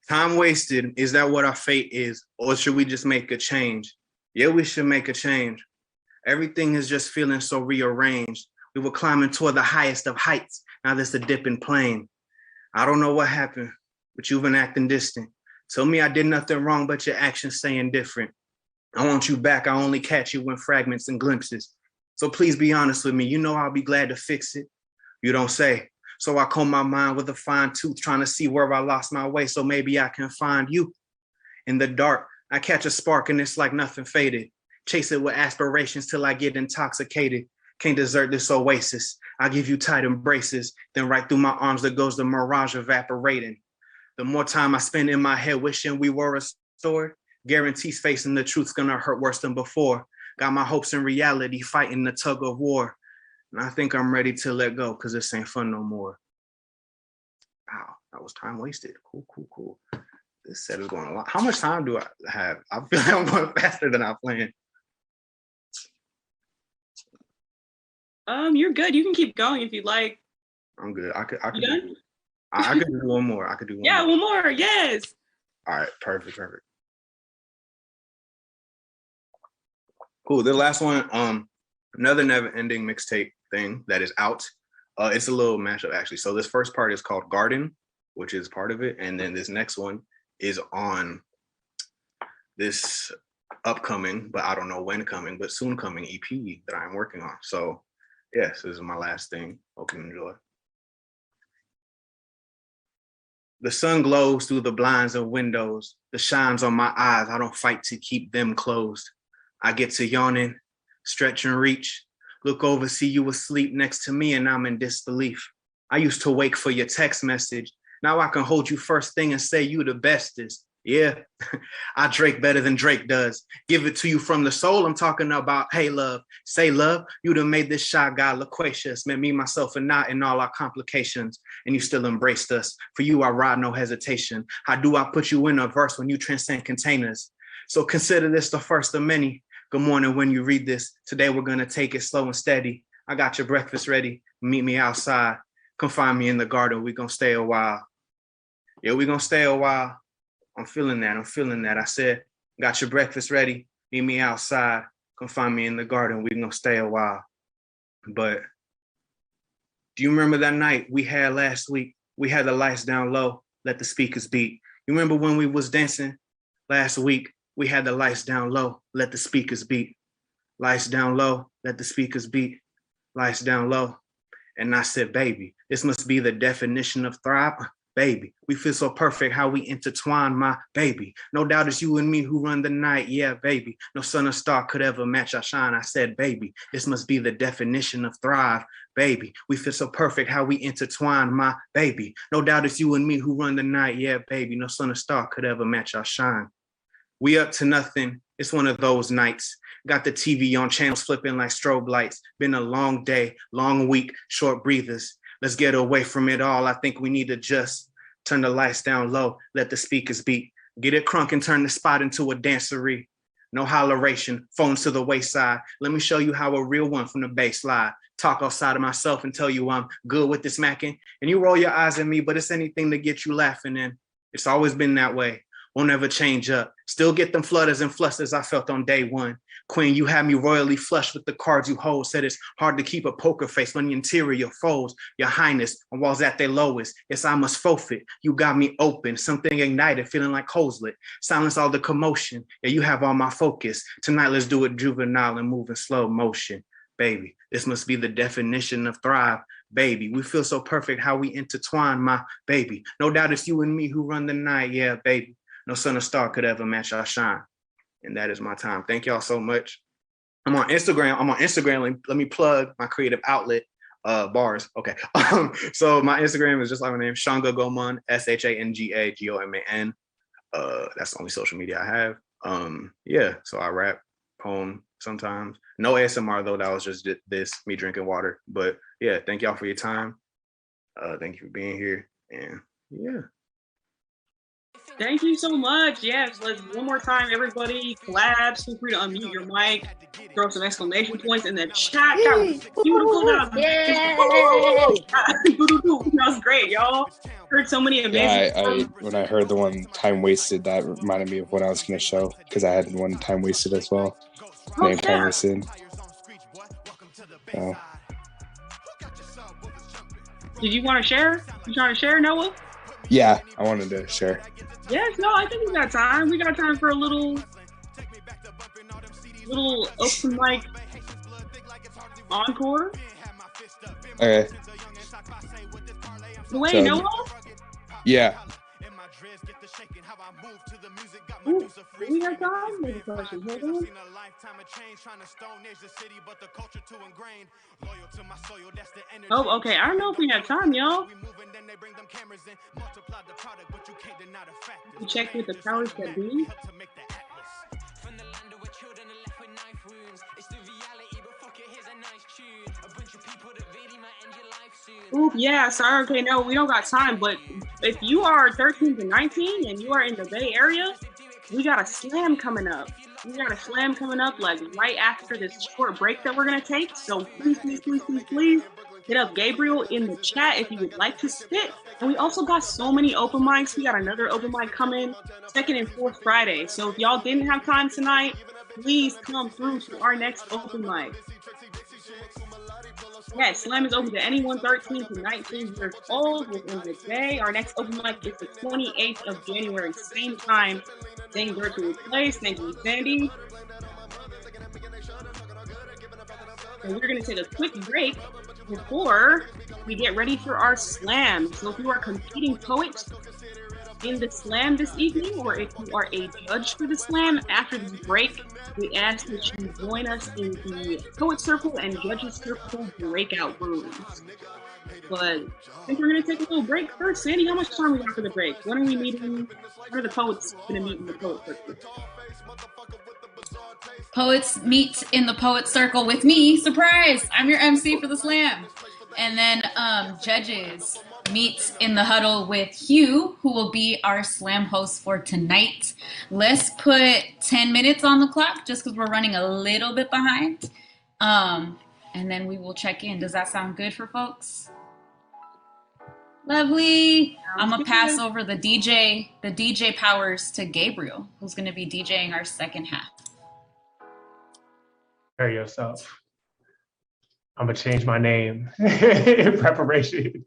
Time wasted. Is that what our fate is? Or should we just make a change? Yeah, we should make a change. Everything is just feeling so rearranged. We were climbing toward the highest of heights. Now there's a dipping plane. I don't know what happened, but you've been acting distant. Tell me I did nothing wrong, but your actions saying different. I want you back. I only catch you in fragments and glimpses. So please be honest with me. You know I'll be glad to fix it. You don't say. So I comb my mind with a fine tooth, trying to see where I lost my way, so maybe I can find you. In the dark, I catch a spark and it's like nothing faded. Chase it with aspirations till I get intoxicated. Can't desert this oasis. I give you tight embraces. Then right through my arms there goes the mirage evaporating. The more time I spend in my head wishing we were restored, guarantees facing the truth's gonna hurt worse than before. Got my hopes in reality fighting the tug of war. And I think I'm ready to let go because this ain't fun no more. Wow, that was time wasted. Cool, cool, cool. This set is going a lot. How much time do I have? I feel like I'm going faster than I planned. You're good. You can keep going if you'd like. I'm good. I could You done? I could do one more. I could do one more. Yeah, one more. Yes. All right, perfect, perfect. Cool. The last one, another never-ending mixtape thing that is out. It's a little mashup actually. So this first part is called Garden, which is part of it, and then this next one is on this upcoming, but I don't know when coming, but soon coming EP that I'm working on. So yes, this is my last thing. Hope you enjoy. The sun glows through the blinds and windows. The shines on my eyes. I don't fight to keep them closed. I get to yawning, stretch and reach. Look over, see you asleep next to me, and I'm in disbelief. I used to wake for your text message. Now I can hold you first thing and say you the bestest. Yeah, I Drake better than Drake does. Give it to you from the soul. I'm talking about, hey, love. Say love, you done made this shy guy loquacious. Meant me, myself, and not in all our complications. And you still embraced us. For you, I ride no hesitation. How do I put you in a verse when you transcend containers? So consider this the first of many. Good morning when you read this. Today we're gonna take it slow and steady. I got your breakfast ready. Meet me outside. Come find me in the garden. We gonna stay a while. Yeah, we gonna stay a while. I'm feeling that. I'm feeling that. I said, got your breakfast ready. Meet me outside. Come find me in the garden. We gonna stay a while. But do you remember that night we had last week? We had the lights down low. Let the speakers beat. You remember when we was dancing last week? We had the lights down low, let the speakers beat. Lights down low, let the speakers beat. Lights down low. And I said, baby, this must be the definition of thrive. Baby, we feel so perfect how we intertwine, my baby. No doubt it's you and me who run the night, yeah, baby. No sun or star could ever match our shine. I said, baby, this must be the definition of thrive. Baby, we feel so perfect how we intertwine, my baby. No doubt it's you and me who run the night, yeah, baby. No sun or star could ever match our shine. We up to nothing. It's one of those nights. Got the TV on, channels flipping like strobe lights. Been a long day, long week, short breathers. Let's get away from it all. I think we need to just turn the lights down low, let the speakers beat. Get it crunk and turn the spot into a dancery. No holleration, phones to the wayside. Let me show you how a real one from the bass slide. Talk outside of myself and tell you I'm good with this macking. And you roll your eyes at me, but it's anything to get you laughing in. It's always been that way. Won't ever change up. Still get them flutters and flusters I felt on day one. Queen, you had me royally flushed with the cards you hold. Said it's hard to keep a poker face when the interior folds. Your highness, on walls at their lowest. Yes, I must forfeit. You got me open. Something ignited, feeling like coals lit. Silence all the commotion. Yeah, you have all my focus. Tonight, let's do it juvenile and move in slow motion. Baby, this must be the definition of thrive. Baby, we feel so perfect how we intertwine, my baby. No doubt it's you and me who run the night. Yeah, baby. No sun or star could ever match our shine. And that is my time. Thank y'all so much. I'm on Instagram. Let me plug my creative outlet. Bars. Okay. So my Instagram is just like my name, Shanga Goman, SHANGAGOMAN. That's the only social media I have. Yeah. So I rap, poem sometimes. No ASMR though. That was just this, me drinking water. But yeah, thank y'all for your time. Thank you for being here. And yeah. Thank you so much. Yes, let's one more time, everybody. Collabs. Feel free to unmute your mic. Throw some exclamation points in the chat. That was beautiful. That was great, y'all. Heard so many amazing. Yeah, when I heard the one Time Wasted, that reminded me of what I was going to show because I had one Time Wasted as well. Named Time Wasted. Oh. Did you want to share? You trying to share, Noah? Yeah, I wanted to share. Yes, no, I think we got time. We got time for a little open mic encore. Okay. Wait, Noah? Yeah. Ooh, we got time? Maybe question. Hold on. Oh, okay. I don't know if we have time, y'all. We check with the powers that be. Ooh, yeah, sorry. Okay, no, we don't got time. But if you are 13 to 19 and you are in the Bay Area, we got a slam coming up. We got a slam coming up like right after this short break that we're gonna take. So please hit up Gabriel in the chat if you would like to spit. And we also got so many open mics. We got another open mic coming second and fourth Friday. So if y'all didn't have time tonight, please come through to our next open mic. Yes, Slam is open to anyone 13 to 19 years old within the day. Our next open mic is the 28th of January, same time, same virtual place. Thank you, Sandy. And we're going to take a quick break before we get ready for our slam. So if you are competing poets in the slam this evening, or if you are a judge for the slam, after this break, we ask that you join us in the poet circle and judges circle breakout rooms. But I think we're gonna take a little break first. Sandy, how much time we got for the break? When are we meeting? When are the poets gonna meet in the poet circle? Poets meet in the poet circle with me. Surprise! I'm your MC for the slam. And then judges meet in the huddle with Hugh, who will be our slam host for tonight. Let's put 10 minutes on the clock just because we're running a little bit behind. And then we will check in. Does that sound good for folks? Lovely. I'm gonna pass over the DJ powers to Gabriel, who's gonna be DJing our second half. Prepare yourself. I'm gonna change my name in preparation.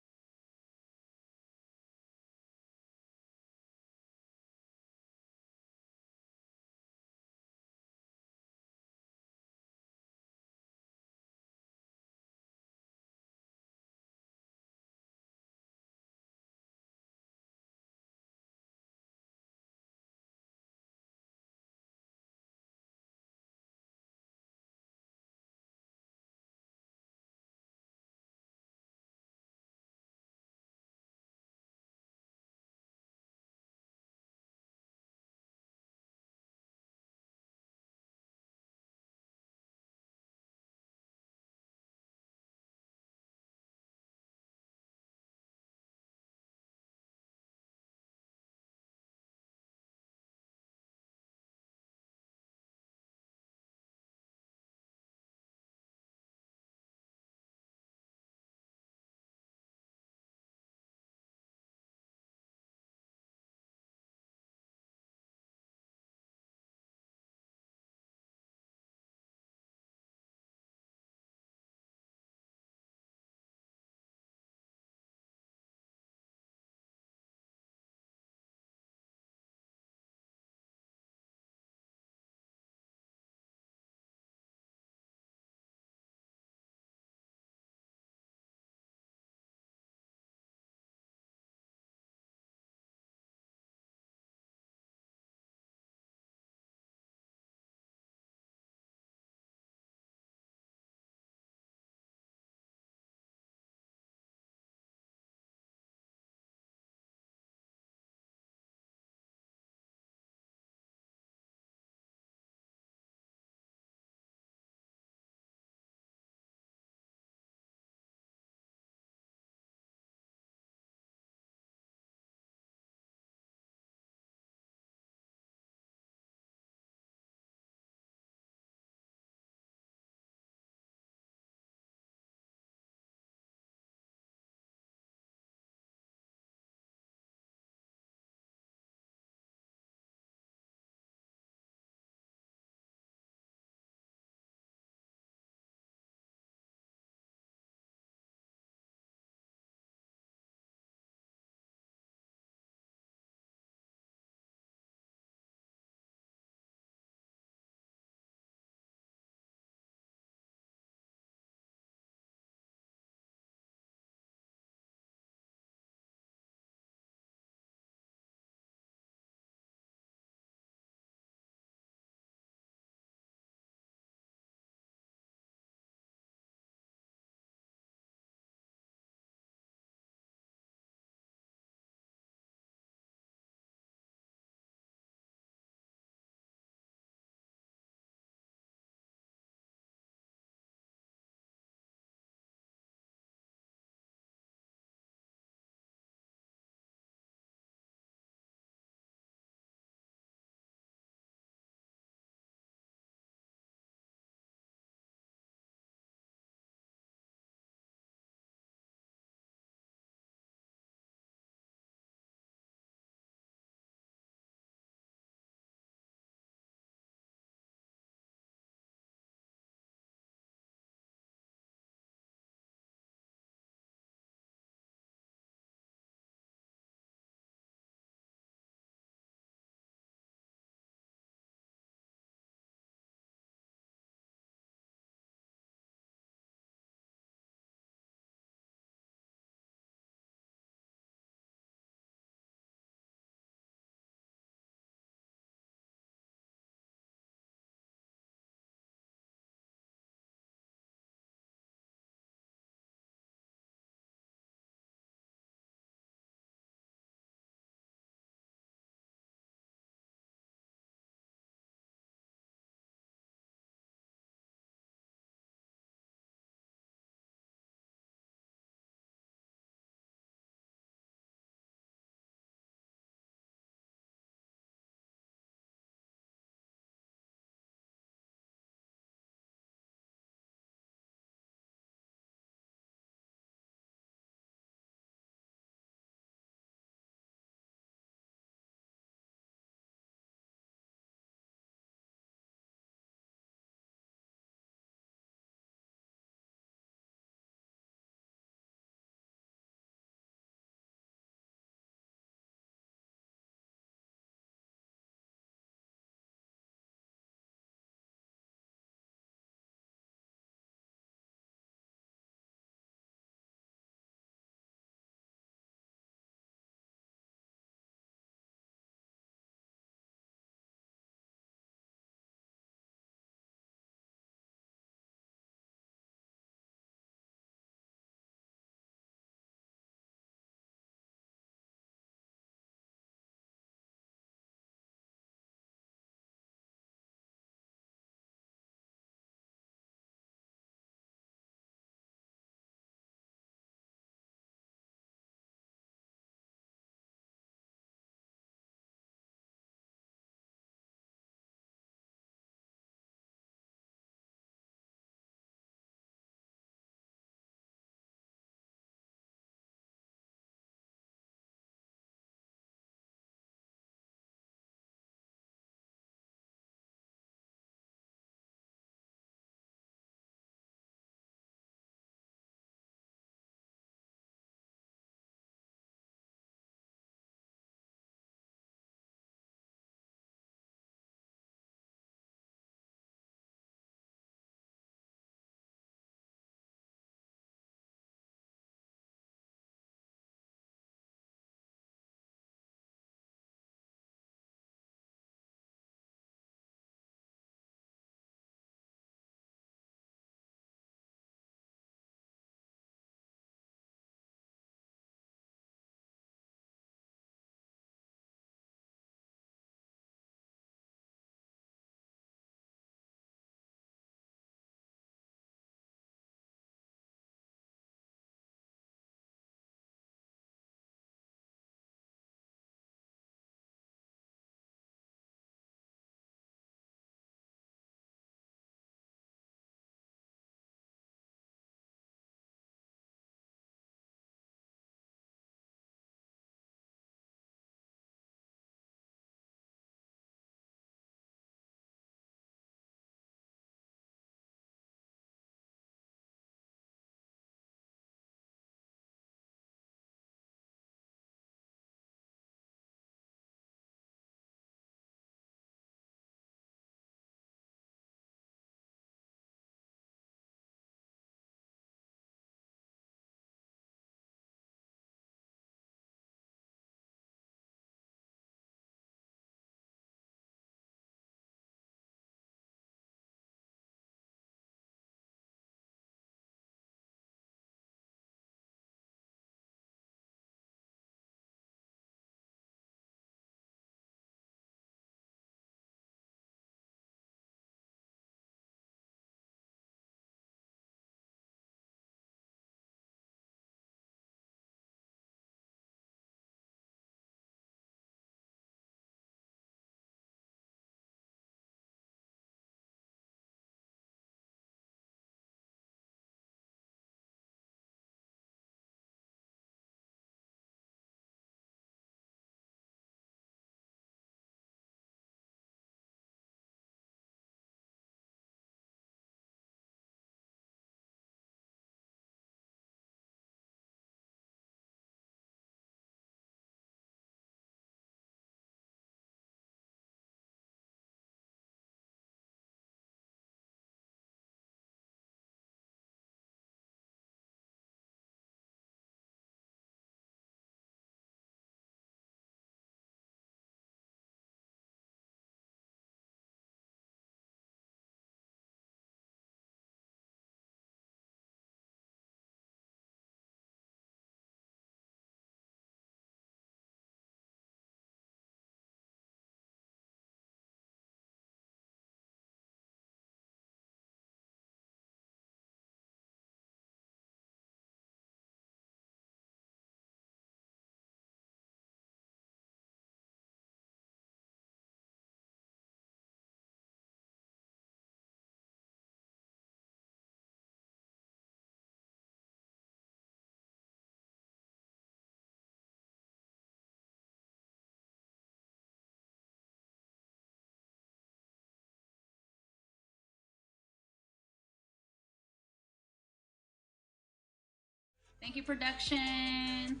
Thank you, production.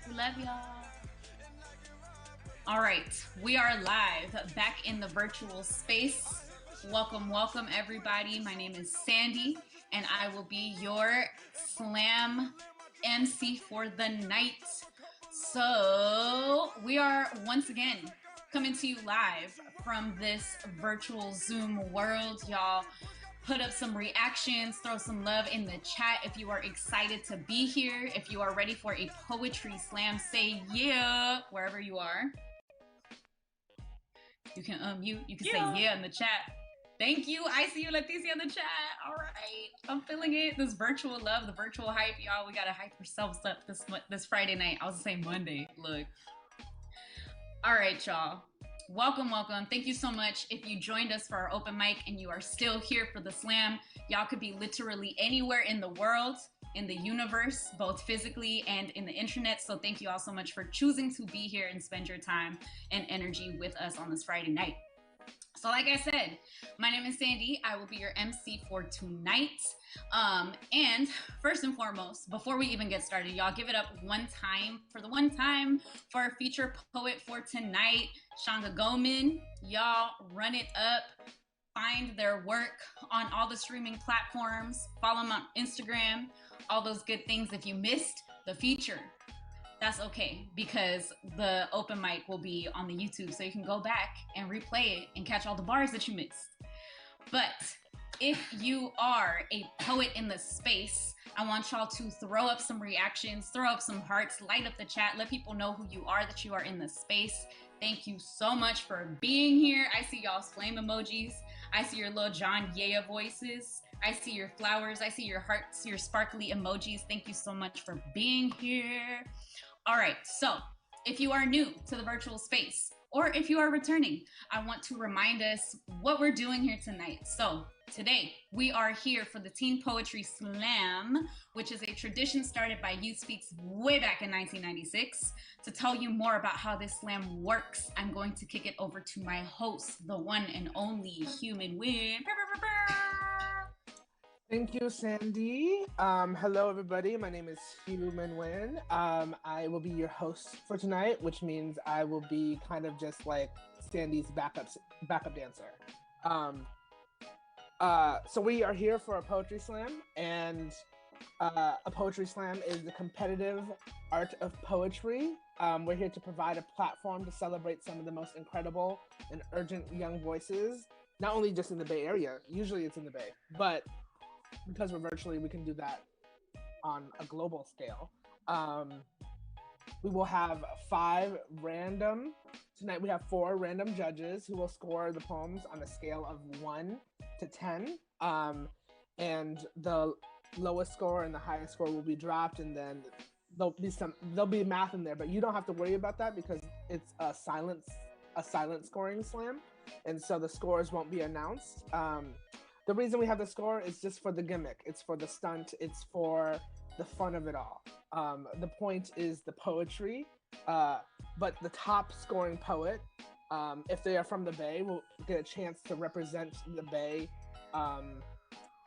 We love y'all. All right, we are live back in the virtual space. Welcome, welcome, everybody. My name is Sandy, and I will be your slam MC for the night. So we are once again coming to you live from this virtual Zoom world. Y'all put up some reactions, throw some love in the chat if you are excited to be here. If you are ready for a poetry slam, say yeah wherever you are. You can unmute, you can say yeah in the chat. Thank you. I see you, Leticia, in the chat. All right. I'm feeling it. This virtual love, the virtual hype, y'all. We got to hype ourselves up this Friday night. I was going to say Monday. Look. All right, y'all. Welcome, welcome. Thank you so much. If you joined us for our open mic and you are still here for the slam, y'all could be literally anywhere in the world, in the universe, both physically and in the internet. So thank you all so much for choosing to be here and spend your time and energy with us on this Friday night. So like I said, my name is Sandy. I will be your MC for tonight. And first and foremost, before we even get started, y'all give it up one time for our feature poet for tonight, Shanga Goman. Y'all run it up. Find their work on all the streaming platforms. Follow them on Instagram. All those good things. If you missed the feature, that's okay, because the open mic will be on the YouTube, so you can go back and replay it and catch all the bars that you missed. But if you are a poet in the space, I want y'all to throw up some reactions, throw up some hearts, light up the chat, let people know who you are, that you are in the space. Thank you so much for being here. I see y'all's flame emojis. I see your little John Yaya voices. I see your flowers. I see your hearts, your sparkly emojis. Thank you so much for being here. All right, so if you are new to the virtual space, or if you are returning, I want to remind us what we're doing here tonight. So today we are here for the Teen Poetry Slam, which is a tradition started by Youth Speaks way back in 1996. To tell you more about how this slam works, I'm going to kick it over to my host, the one and only Human Win. Thank you, Sandy. Hello, everybody. My name is Human Win. I will be your host for tonight, which means I will be kind of just like Sandy's backup dancer. So we are here for a poetry slam, and a poetry slam is the competitive art of poetry. We're here to provide a platform to celebrate some of the most incredible and urgent young voices, not only just in the Bay Area, usually it's in the Bay, but because we're virtually, we can do that on a global scale. We will have tonight we have 4 random judges who will score the poems on a scale of 1 to 10. And the lowest score and the highest score will be dropped, and then there'll be math in there, but you don't have to worry about that because it's a silent scoring slam, and so the scores won't be announced. The reason we have the score is just for the gimmick. It's for the stunt. It's for the fun of it all. The point is the poetry, but the top scoring poet, if they are from the Bay, will get a chance to represent the Bay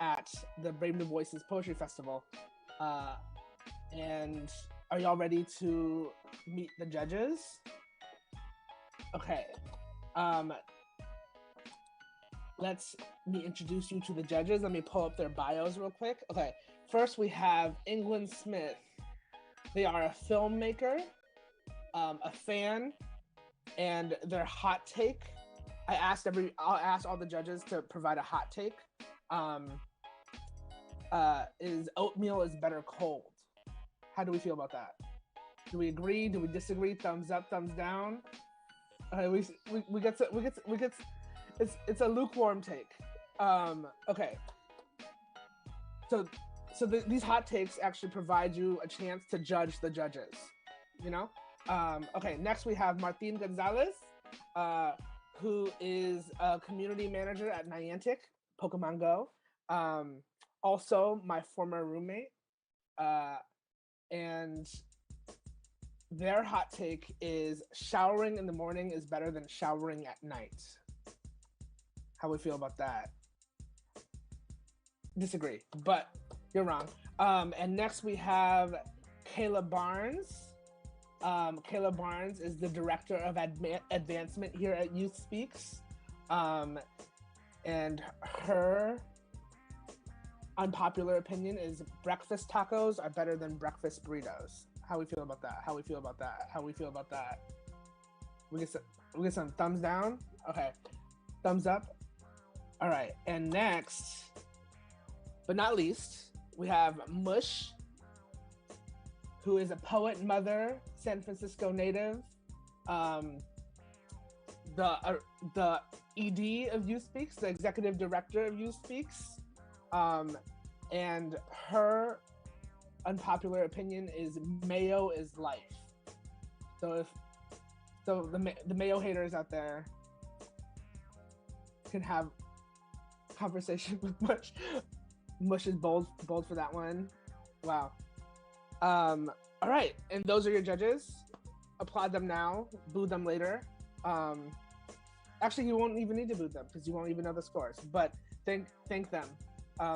at the Brave New Voices Poetry Festival. And are y'all ready to meet the judges? Okay. Let me introduce you to the judges. Let me pull up their bios real quick. Okay, first we have England Smith. They are a filmmaker, a fan, and their hot take. I'll ask all the judges to provide a hot take. Is oatmeal is better cold? How do we feel about that? Do we agree? Do we disagree? Thumbs up, thumbs down. We get it's a lukewarm take. Okay. So these hot takes actually provide you a chance to judge the judges, you know? Okay, next we have Martin Gonzalez, who is a community manager at Niantic, Pokemon Go. Also my former roommate. And their hot take is showering in the morning is better than showering at night. How we feel about that? Disagree, but You're wrong. And next we have Kayla Barnes. Kayla Barnes is the director of advancement here at Youth Speaks. And her unpopular opinion is breakfast tacos are better than breakfast burritos. How we feel about that? How we feel about that? How we feel about that? We get some thumbs down? Okay. Thumbs up? All right. And next, but not least, we have Mush, who is a poet, mother, San Francisco native, the ED of Youth Speaks, the executive director of Youth Speaks, and her unpopular opinion is mayo is life. So the mayo haters out there can have conversation with Mush. Mush is bold for that one. Wow. All right, and those are your judges. Applaud them now, boo them later. Actually, you won't even need to boo them because you won't even know the scores. But thank them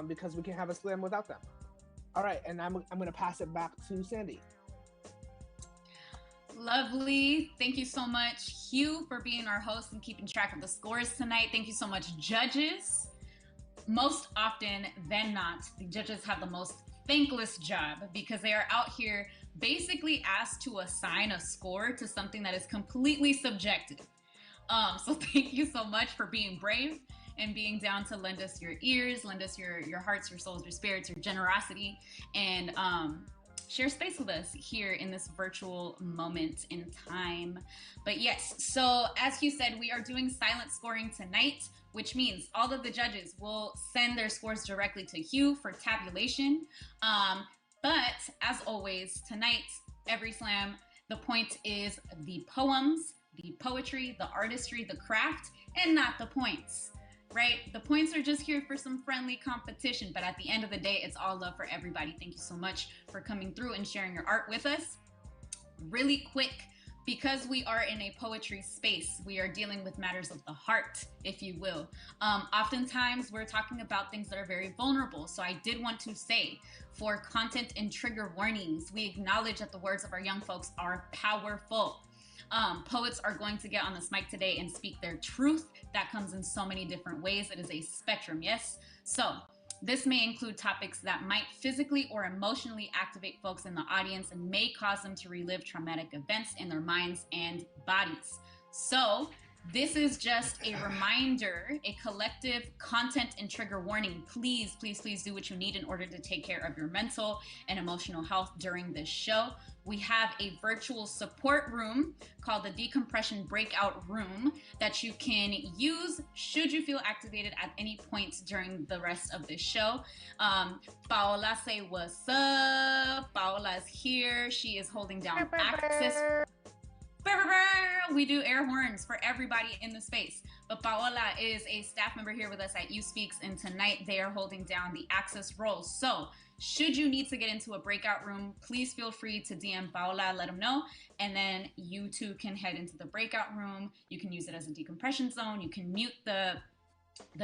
because we can't have a slam without them. All right, and I'm gonna pass it back to Sandy. Lovely. Thank you so much, Hugh, for being our host and keeping track of the scores tonight. Thank you so much, judges. Most often than not, the judges have the most thankless job because they are out here basically asked to assign a score to something that is completely subjective. So thank you so much for being brave and being down to lend us your ears, lend us your hearts, your souls, your spirits, your generosity, and share space with us here in this virtual moment in time. But yes, so as Hugh said, we are doing silent scoring tonight, which means all of the judges will send their scores directly to Hugh for tabulation. But as always, tonight, every slam, the point is the poems, the poetry, the artistry, the craft, and not the points, right? The points are just here for some friendly competition, but at the end of the day, it's all love for everybody. Thank you so much for coming through and sharing your art with us. Really quick, because we are in a poetry space, we are dealing with matters of the heart, if you will. Oftentimes, we're talking about things that are very vulnerable. So I did want to say, for content and trigger warnings, we acknowledge that the words of our young folks are powerful. Poets are going to get on this mic today and speak their truth. That comes in so many different ways. It is a spectrum, yes? So this may include topics that might physically or emotionally activate folks in the audience and may cause them to relive traumatic events in their minds and bodies. So this is just a reminder, a collective content and trigger warning. Please, please, please do what you need in order to take care of your mental and emotional health during this show. We have a virtual support room called the Decompression Breakout Room that you can use should you feel activated at any point during the rest of this show. Paola, say what's up. Paola is here. She is holding down access. We do air horns for everybody in the space. But Paola is a staff member here with us at You Speaks, and tonight they are holding down the access role. So should you need to get into a breakout room, please feel free to DM Paola, let them know, and then you too can head into the breakout room. You can use it as a decompression zone. You can mute the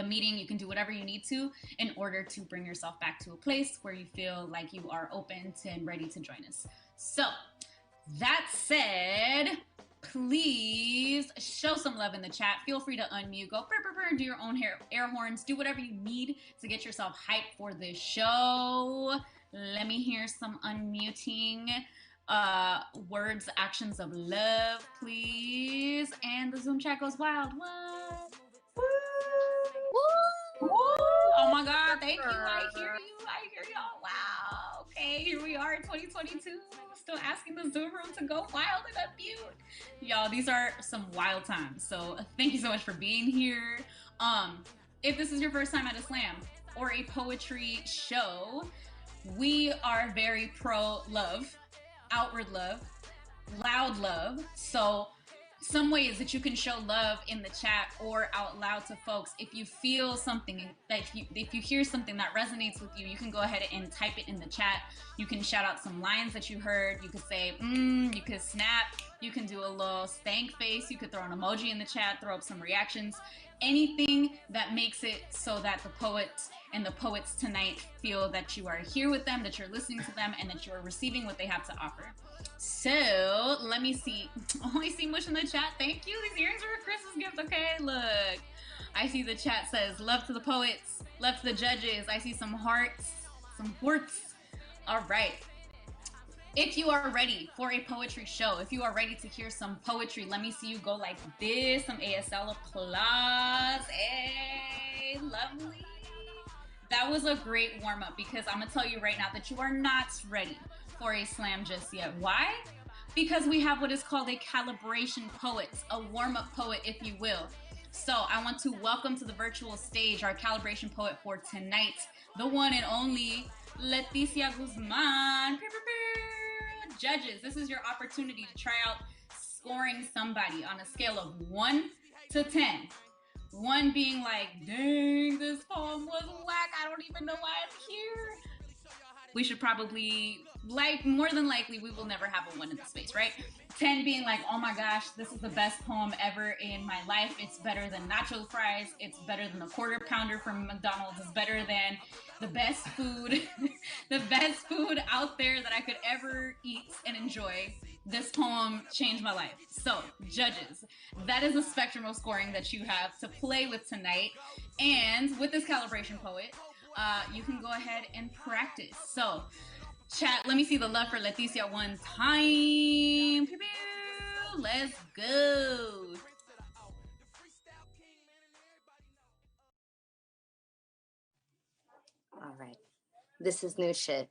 meeting. You can do whatever you need to in order to bring yourself back to a place where you feel like you are open and ready to join us. So that said, please show some love in the chat. Feel free to unmute, go brr, brr, brr, do your own air horns, do whatever you need to get yourself hyped for this show. Let me hear some unmuting. Words, actions of love, please. And the Zoom chat goes wild. What? Woo! Woo! Oh my God, thank you. I hear you. I hear y'all. Wow. Okay, here we are in 2022. Still asking the Zoom room to go wild and unmute. Y'all, these are some wild times. So thank you so much for being here. If this is your first time at a slam or a poetry show, we are very pro love, outward love, loud love. So some ways that you can show love in the chat or out loud to folks. If you feel something, that if you hear something that resonates with you, you can go ahead and type it in the chat. You can shout out some lines that you heard. You could say, you could snap. You can do a little stank face. You could throw an emoji in the chat, throw up some reactions. anything that makes it so that the poets and the poets tonight feel that you are here with them, that you're listening to them, and that you are receiving what they have to offer. So let me see. Oh, I see Mush in the chat. Thank you. These earrings are a Christmas gift. Okay, look. I see the chat says, love to the poets, love to the judges. I see some hearts, some hearts. All right. If you are ready for a poetry show, if you are ready to hear some poetry, let me see you go like this. Some ASL applause. Hey, lovely. That was a great warm-up because I'm gonna tell you right now that you are not ready for a slam just yet. Why? Because we have what is called a calibration poet, a warm-up poet, if you will. So I want to welcome to the virtual stage our calibration poet for tonight, the one and only Leticia Guzman. Judges, this is your opportunity to try out scoring somebody on a scale of 1 to 10. 1 being like, dang, this poem was whack. I don't even know why it's here. We should probably, more than likely, we will never have a 1 in the space, right? 10 being like, oh my gosh, this is the best poem ever in my life. It's better than nacho fries. It's better than the quarter pounder from McDonald's. It's better than the best food, the best food out there that I could ever eat and enjoy. This poem changed my life. So, judges, that is a spectrum of scoring that you have to play with tonight. And with this calibration poet, you can go ahead and practice. So, chat, let me see the love for Leticia one time. Pew, pew. Let's go. All right. This is new shit.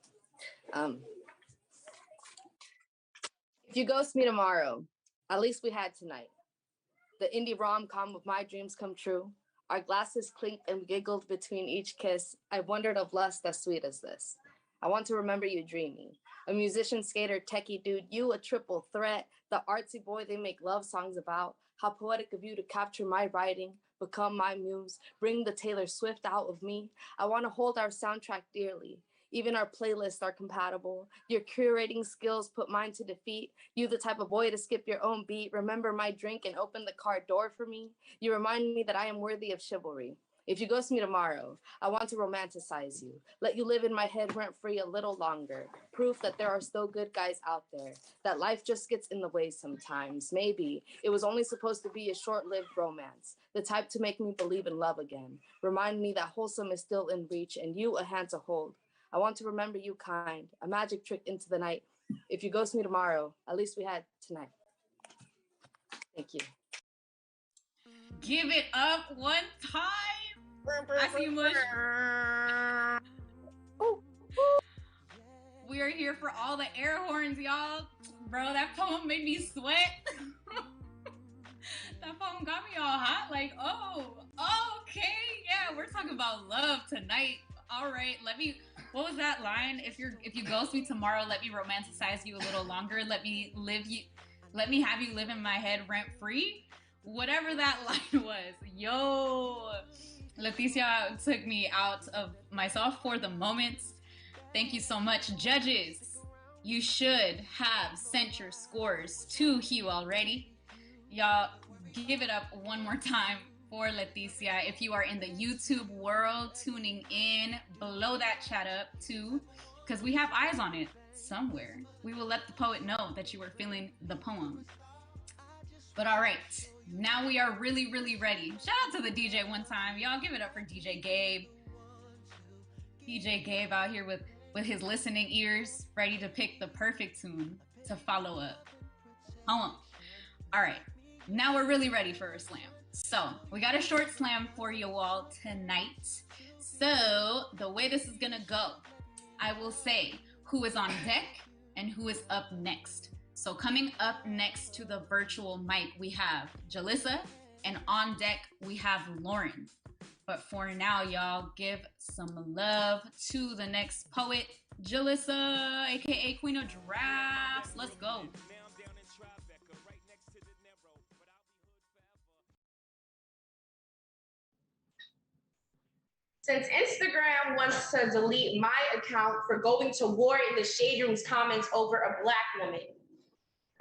If you ghost me tomorrow, at least we had tonight. The indie rom-com of my dreams come true. Our glasses clinked and we giggled between each kiss. I wondered of lust as sweet as this. I want to remember you dreaming. A musician, skater, techie dude, you a triple threat. The artsy boy they make love songs about. How poetic of you to capture my writing, become my muse, bring the Taylor Swift out of me. I want to hold our soundtrack dearly. Even our playlists are compatible. Your curating skills put mine to defeat. You the type of boy to skip your own beat. Remember my drink and open the car door for me. You remind me that I am worthy of chivalry. If you ghost me tomorrow, I want to romanticize you. Let you live in my head rent-free a little longer. Proof that there are still good guys out there. That life just gets in the way sometimes. Maybe it was only supposed to be a short-lived romance. The type to make me believe in love again. Remind me that wholesome is still in reach and you a hand to hold. I want to remember you kind, a magic trick into the night. If you ghost me tomorrow, at least we had tonight. Thank you. Give it up one time. I see you, Mush. We are here for all the air horns, y'all. Bro, that poem made me sweat. That poem got me all hot. Like, oh, okay, yeah, we're talking about love tonight. All right, what was that line? If you ghost me tomorrow, let me romanticize you a little longer. Let me have you live in my head rent free. Whatever that line was. Yo, Leticia took me out of myself for the moment. Thank you so much. Judges, you should have sent your scores to Hugh already. Y'all, give it up one more time for Leticia. If you are in the YouTube world tuning in, blow that chat up too, because we have eyes on it somewhere. We will let the poet know that you were feeling the poem. But all right, now we are really, really ready. Shout out to the DJ one time. Y'all give it up for DJ Gabe. DJ Gabe out here with his listening ears, ready to pick the perfect tune to follow up. Hold on. All right, now we're really ready for a slam. So we got a short slam for you all tonight. So the way this is gonna go, I will say who is on deck and who is up next. So coming up next to the virtual mic, we have Jalissa, and on deck, we have Lauren. But for now, y'all, give some love to the next poet, Jalissa, aka Queen of Drafts. Let's go. Since Instagram wants to delete my account for going to war in the Shade Room's comments over a Black woman,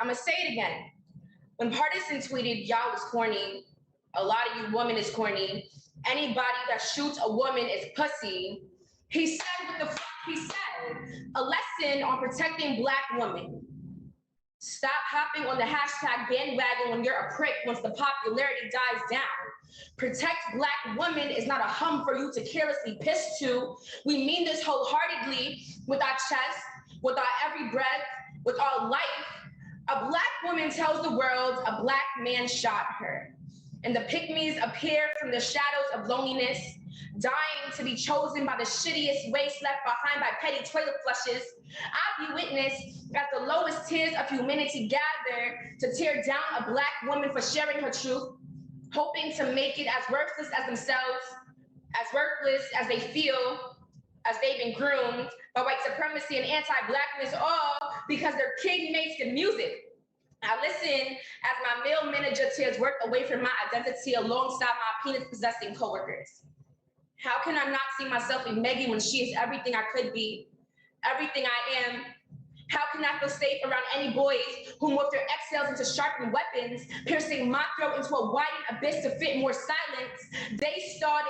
I'm gonna say it again. When Partisan tweeted, y'all was corny, A lot of you women is corny. Anybody that shoots a woman is pussy. He said what the fuck he said. A lesson on protecting Black women. Stop hopping on the hashtag bandwagon when you're a prick once the popularity dies down. Protect Black women is not a hum for you to carelessly piss to. We mean this wholeheartedly with our chest, with our every breath, with our life. A Black woman tells the world a Black man shot her. And the pygmies appear from the shadows of loneliness, dying to be chosen by the shittiest waste left behind by petty toilet flushes. I be witness as the lowest tiers of humanity gather to tear down a Black woman for sharing her truth, hoping to make it as worthless as themselves, as worthless as they feel, as they've been groomed by white supremacy and anti-Blackness, all because their king makes the music. I listen as my male manager tears work away from my identity alongside my penis-possessing coworkers. How can I not see myself in Maggie when she is everything I could be, everything I am? How can I feel safe around any boys who morph their exhales into sharpened weapons, piercing my throat into a widened abyss to fit more silence? They starved,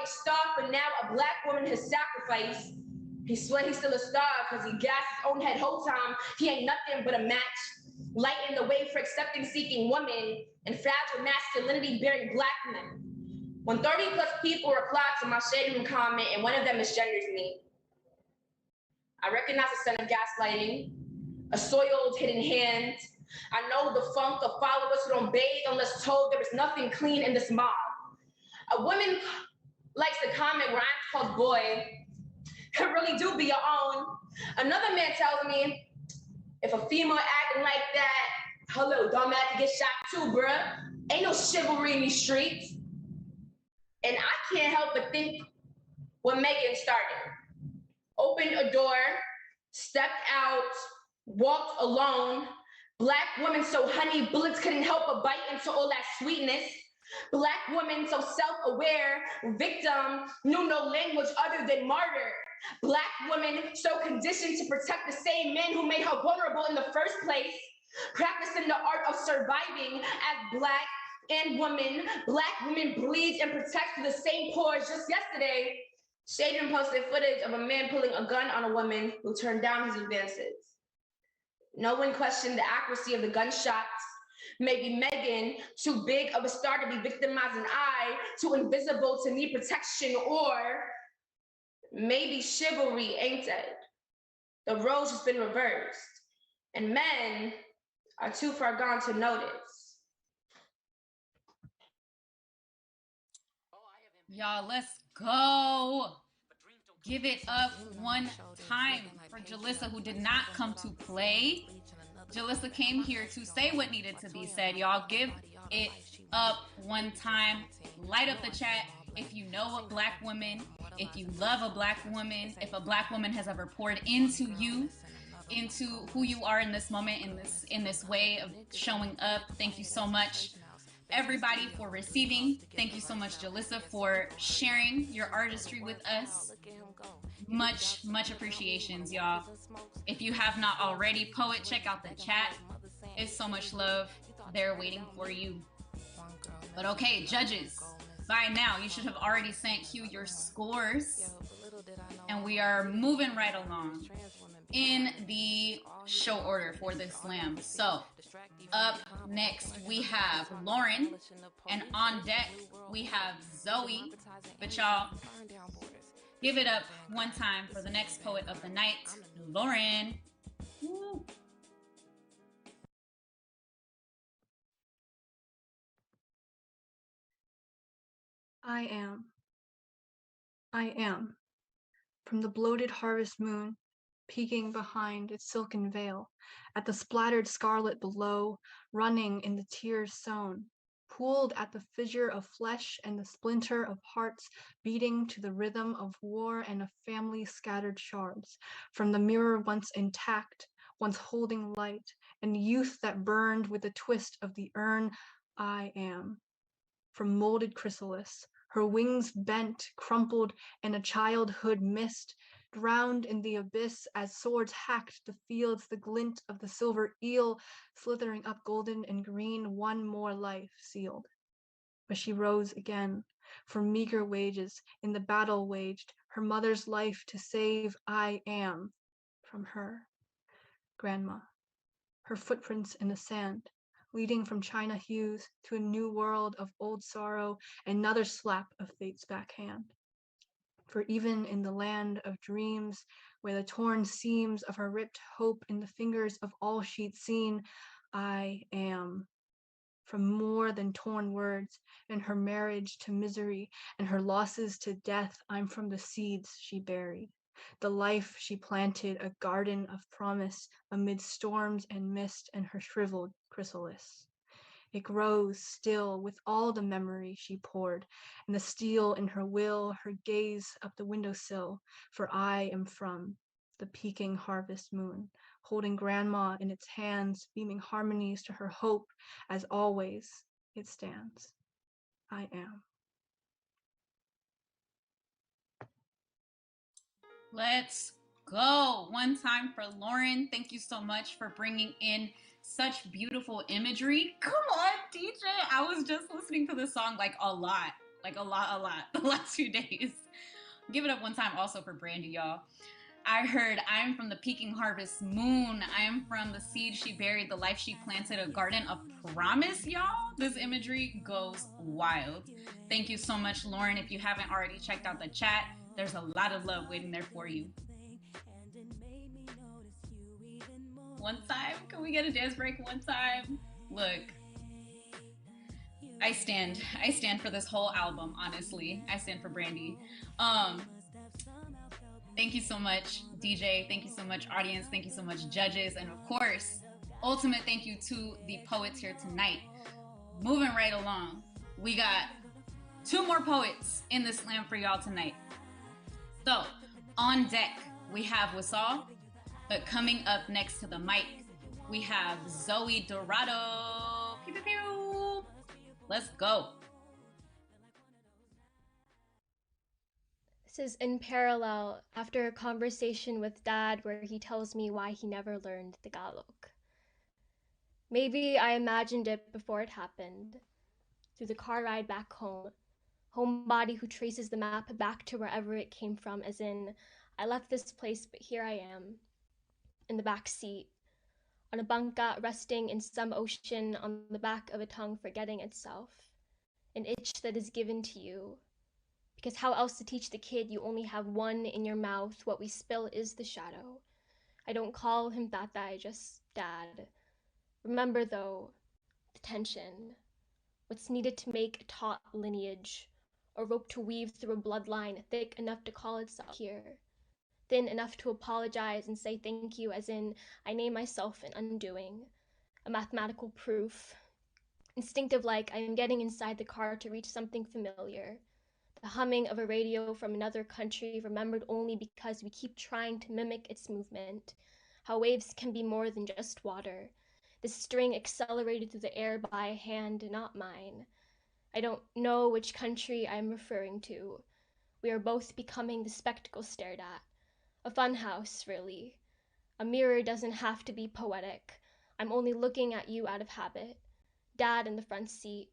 but now a Black woman has sacrificed. He swear he's still a star because he gassed his own head whole time. He ain't nothing but a match. Lighting the way for accepting seeking women and fragile masculinity bearing Black men. When 30+ people reply to my shade room comment and one of them misgenders me, I recognize a scent of gaslighting, a soiled hidden hand. I know the funk of followers who don't bathe unless told there is nothing clean in this mob. A woman likes to comment where I'm called boy. It really do be your own. Another man tells me, if a female acting like that, hello, don't have to get shot too, bruh. Ain't no chivalry in these streets. And I can't help but think when Megan started. Opened a door, stepped out, walked alone. Black woman so honey, bullets couldn't help but bite into all that sweetness. Black woman so self-aware, victim, knew no language other than martyr. Black woman so conditioned to protect the same men who made her vulnerable in the first place, practicing the art of surviving as Black and woman. Black women bleeds and protects through the same pores. Just yesterday, Shaden posted footage of a man pulling a gun on a woman who turned down his advances. No one questioned the accuracy of the gunshots. Maybe Megan, too big of a star to be victimized, and I, too invisible to need protection, or maybe chivalry ain't dead. The roles has been reversed, and men are too far gone to notice. Y'all, let's go. Give it up one time for Jalissa, who did not come to play. Jalissa came here to say what needed to be said. Y'all, give it up one time. Light up the chat if you know a Black woman, if you love a Black woman, if a Black woman has ever poured into you, into who you are in this moment, in this way of showing up. Thank you so much, everybody, for receiving. Thank you so much, Jalissa, for sharing your artistry with us. Much appreciations, y'all. If you have not already, Poet, check out the chat. It's so much love there waiting for you. But okay, judges, by now you should have already sent Hugh your scores, and we are moving right along in the show order for this slam. So up next we have Lauren, and on deck we have Zoe. But y'all, give it up one time for the next poet of the night, Lauren. Woo. I am, from the bloated harvest moon, peeking behind its silken veil, at the splattered scarlet below, running in the tears sown, pooled at the fissure of flesh and the splinter of hearts beating to the rhythm of war and of family scattered shards, from the mirror once intact, once holding light, and youth that burned with the twist of the urn. I am, from molded chrysalis, her wings bent, crumpled in a childhood mist, drowned in the abyss as swords hacked the fields, the glint of the silver eel slithering up golden and green, one more life sealed. but she rose again for meager wages in the battle waged, her mother's life to save I am from her. Grandma, her footprints in the sand, leading from China hues to a new world of old sorrow, another slap of fate's backhand. For even in the land of dreams, where the torn seams of her ripped hope in the fingers of all she'd seen, I am. From more than torn words, and her marriage to misery, and her losses to death, I'm from the seeds she buried. The life she planted, a garden of promise amid storms and mist and her shriveled chrysalis. It grows still with all the memory she poured, and the steel in her will, her gaze up the windowsill, for I am from the peaking harvest moon, holding grandma in its hands, beaming harmonies to her hope, as always it stands. I am. Let's go. One time for Lauren. Thank you so much for bringing in such beautiful imagery. Come on, DJ. I was just listening to this song like a lot the last few days. Give it up one time also for Brandy, y'all. I heard, I am from the peaking harvest moon. I am from the seed she buried, the life she planted, a garden of promise, y'all. This imagery goes wild. Thank you so much, Lauren. If you haven't already checked out the chat, there's a lot of love waiting there for you. One time? Can we get a dance break one time? Look, I stand for this whole album, honestly. I stand for Brandy. Thank you so much, DJ. Thank you so much, audience. Thank you so much, judges. And of course, ultimate thank you to the poets here tonight. Moving right along, we got 2 more poets in the slam for y'all tonight. So, on deck, we have Withsaul, but coming up next to the mic, we have Zoe Dorado. Pew, pew, pew. Let's go. This is in parallel after a conversation with Dad where he tells me why he never learned Tagalog. Maybe I imagined it before it happened. Through the car ride back home, homebody who traces the map back to wherever it came from, as in, I left this place, but here I am, in the back seat, on a bangka resting in some ocean on the back of a tongue forgetting itself, an itch that is given to you. Because how else to teach the kid you only have one in your mouth, what we spill is the shadow. I don't call him Tata, I just Dad. Remember though, the tension, what's needed to make a taut lineage, a rope to weave through a bloodline thick enough to call itself here, thin enough to apologize and say thank you, as in, I name myself an undoing, a mathematical proof, instinctive like I am getting inside the car to reach something familiar, the humming of a radio from another country remembered only because we keep trying to mimic its movement, how waves can be more than just water, the string accelerated through the air by a hand, not mine. I don't know which country I'm referring to. We are both becoming the spectacle stared at. A funhouse, really. A mirror doesn't have to be poetic. I'm only looking at you out of habit. Dad in the front seat.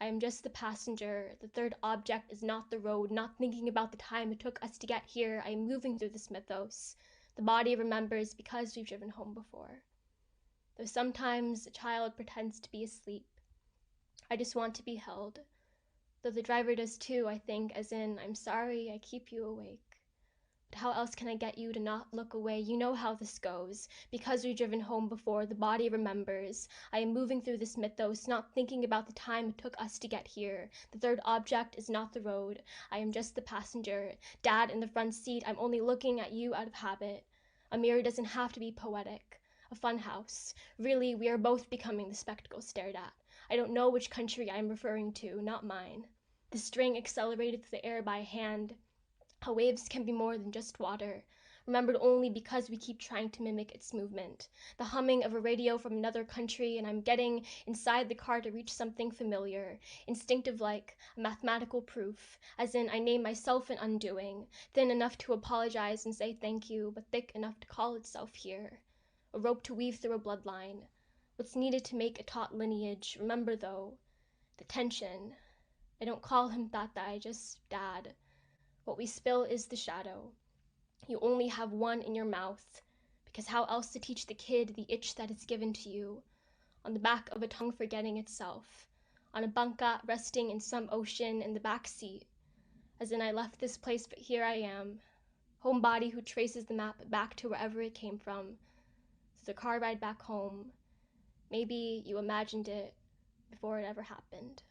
I am just the passenger. The third object is not the road, not thinking about the time it took us to get here. I am moving through this mythos. The body remembers because we've driven home before. Though sometimes a child pretends to be asleep. I just want to be held. Though the driver does too, I think, as in, I'm sorry I keep you awake. But how else can I get you to not look away? You know how this goes. Because we've driven home before, the body remembers. I am moving through this mythos, not thinking about the time it took us to get here. The third object is not the road. I am just the passenger. Dad in the front seat, I'm only looking at you out of habit. A mirror doesn't have to be poetic. A funhouse. Really, we are both becoming the spectacle stared at. I don't know which country I am referring to, not mine. The string accelerated through the air by hand. How waves can be more than just water, remembered only because we keep trying to mimic its movement. The humming of a radio from another country, and I'm getting inside the car to reach something familiar, instinctive like, a mathematical proof, as in I name myself an undoing, thin enough to apologize and say thank you, but thick enough to call itself here. A rope to weave through a bloodline. What's needed to make a taut lineage, remember though, the tension, I don't call him Tata, I just Dad. What we spill is the shadow. You only have one in your mouth, because how else to teach the kid the itch that is given to you? On the back of a tongue forgetting itself, on a banca resting in some ocean in the back seat. As in I left this place, but here I am. Homebody who traces the map back to wherever it came from. So the car ride back home. Maybe you imagined it before it ever happened.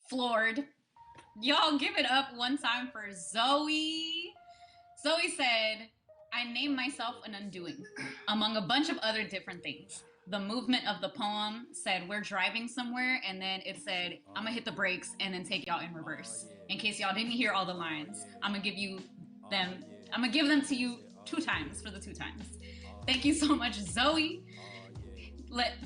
Floored. Y'all give it up one time for Zoe. Zoe said, I named myself an undoing, among a bunch of other different things. The movement of the poem said, we're driving somewhere, and then it said, I'm gonna hit the brakes and then take y'all in reverse. In case y'all didn't hear all the lines, I'm gonna give them to you 2 times for the 2 times. Thank you so much, Zoe.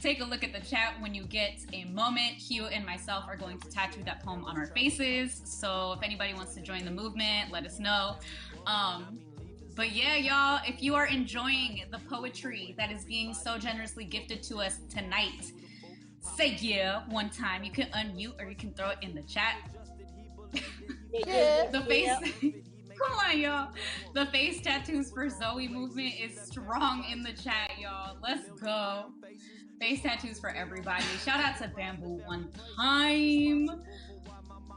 Take a look at the chat when you get a moment. Hugh and myself are going to tattoo that poem on our faces. So if anybody wants to join the movement, let us know. But yeah, y'all, if you are enjoying the poetry that is being so generously gifted to us tonight, say yeah one time. You can unmute or you can throw it in the chat. The face. Come on, y'all. The face tattoos for Zoe movement is strong in the chat, y'all. Let's go. Face tattoos for everybody. Shout out to Bamboo one time.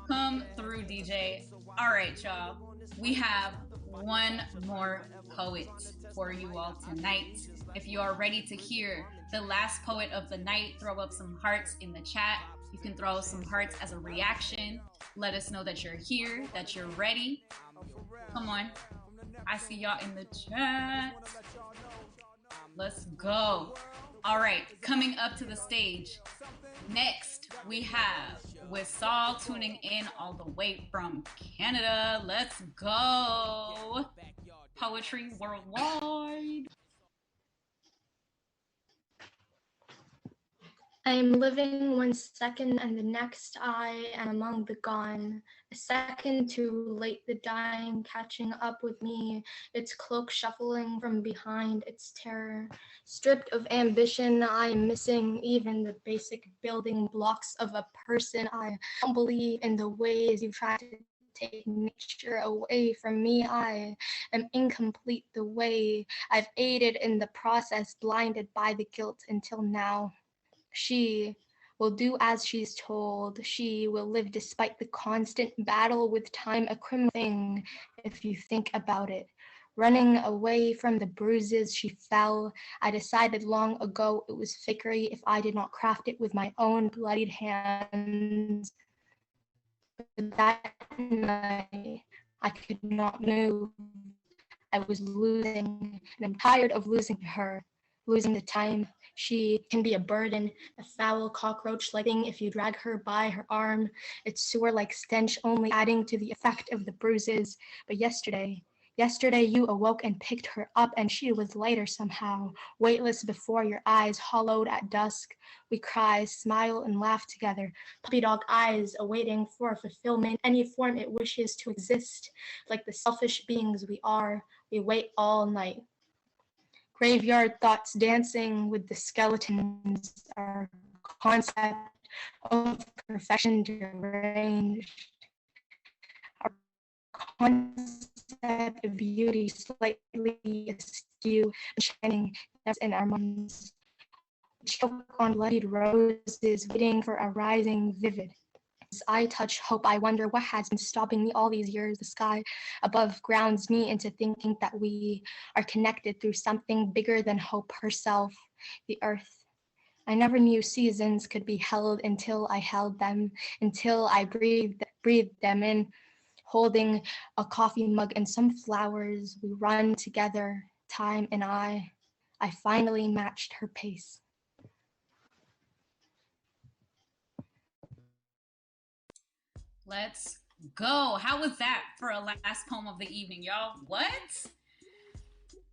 Come through, DJ. All right, y'all. We have one more poet for you all tonight. If you are ready to hear the last poet of the night, throw up some hearts in the chat. You can throw some hearts as a reaction. Let us know that you're here, that you're ready. Come on. I see y'all in the chat. Let's go. All right, coming up to the stage. Next, we have Withsaul tuning in all the way from Canada. Let's go. Poetry worldwide. I am living 1 second and the next I am among the gone. A second too late, the dying catching up with me, its cloak shuffling from behind its terror. Stripped of ambition, I am missing even the basic building blocks of a person. I don't believe in the ways you try to take nature away from me. I am incomplete the way I've aided in the process, blinded by the guilt until now. She will do as she's told. She will live despite the constant battle with time, a criminal thing if you think about it. Running away from the bruises she fell, I decided long ago it was fakery if I did not craft it with my own bloodied hands. But that night, I could not move. I was losing, and I'm tired of losing her, losing the time. She can be a burden, a foul cockroach-like thing if you drag her by her arm. Its sewer-like stench only adding to the effect of the bruises. But yesterday you awoke and picked her up, and she was lighter somehow, weightless before your eyes, hollowed at dusk. We cry, smile, and laugh together, puppy dog eyes awaiting for fulfillment, any form it wishes to exist. Like the selfish beings we are, we wait all night. Graveyard thoughts dancing with the skeletons, our concept of perfection deranged, our concept of beauty slightly askew, shining in our minds. Choke on bloodied roses, waiting for a rising vivid. As I touch hope, I wonder what has been stopping me all these years. The sky above grounds me into thinking that we are connected through something bigger than hope herself, the earth. I never knew seasons could be held until I held them, until I breathed them in, holding a coffee mug and some flowers. We run together, time and I. I finally matched her pace. Let's go. How was that for a last poem of the evening, y'all? What?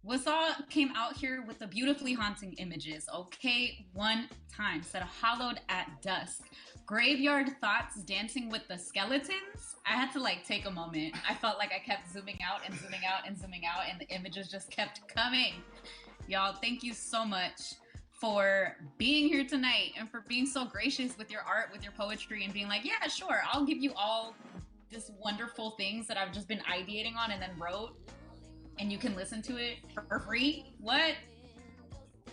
Withsaul came out here with the beautifully haunting images. Okay, one time. Said hollowed at dusk. Graveyard thoughts dancing with the skeletons. I had to take a moment. I felt like I kept zooming out and zooming out and zooming out, and the images just kept coming. Y'all, thank you so much for being here tonight and for being so gracious with your art, with your poetry, and being like, yeah, sure, I'll give you all this wonderful things that I've just been ideating on and then wrote, and you can listen to it for free. What?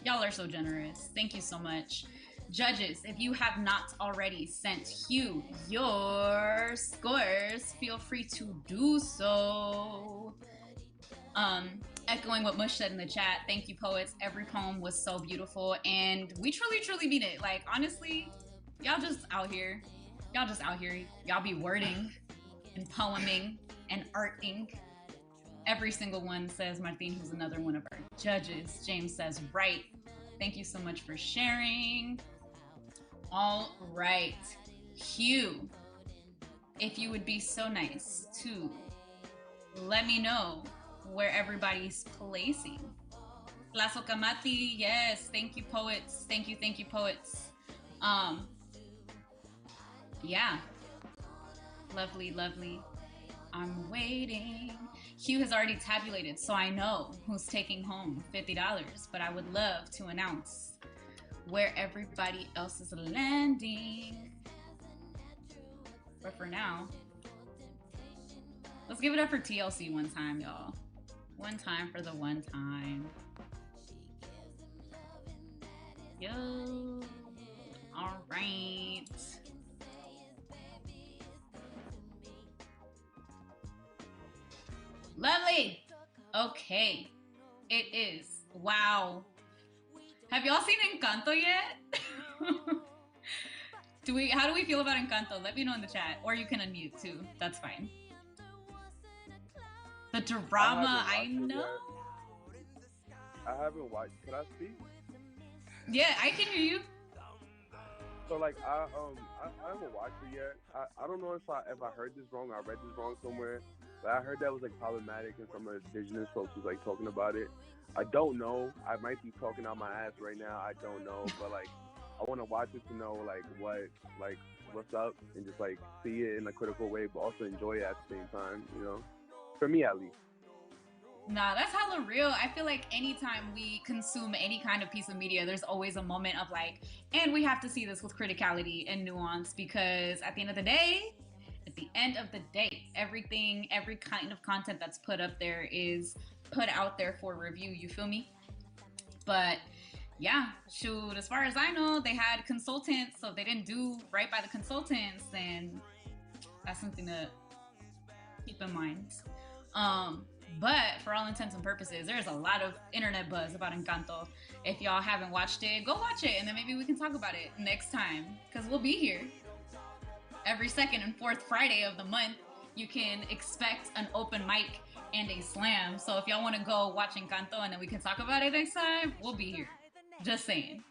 Y'all are so generous. Thank you so much. Judges, if you have not already sent Hugh your scores, feel free to do so. Echoing what Mush said in the chat, thank you, poets. Every poem was so beautiful, and we truly mean it. Like, honestly, y'all just out here. Y'all be wording and poeming and arting. Every single one, says Martin, who's another one of our judges. James says, right. Thank you so much for sharing. All right, Hugh, if you would be so nice to let me know where everybody's placing. La Sokamati, yes, thank you, poets. Thank you, poets. Yeah, lovely. I'm waiting. Hugh has already tabulated, so I know who's taking home $50, but I would love to announce where everybody else is landing. But for now, let's give it up for TLC one time, y'all. One time for the one time. Yo. All right. Lovely. Okay. It is. Wow. Have y'all seen Encanto yet? How do we feel about Encanto? Let me know in the chat. Or you can unmute too. That's fine. The drama, I know. I haven't watched. Can I speak? Yeah, I can hear you. So like I haven't watched it yet. I don't know if I heard this wrong or I read this wrong somewhere, but I heard that was like problematic and some indigenous folks was like talking about it. I don't know. I might be talking out my ass right now. I don't know, but like I want to watch it to know like what's up and just like see it in a critical way, but also enjoy it at the same time. You know, for me at least. Nah, that's hella real. I feel like anytime we consume any kind of piece of media, there's always a moment of like, and we have to see this with criticality and nuance, because at the end of the day, everything, every kind of content that's put up there is put out there for review, you feel me? But yeah, shoot, as far as I know, they had consultants, so if they didn't do right by the consultants, then that's something to keep in mind. But for all intents and purposes, there's a lot of internet buzz about Encanto. If y'all haven't watched it, go watch it, and then maybe we can talk about it next time, because we'll be here every second and fourth Friday of the month. You can expect an open mic and a slam. So if y'all want to go watch Encanto and then we can talk about it next time, we'll be here. Just saying.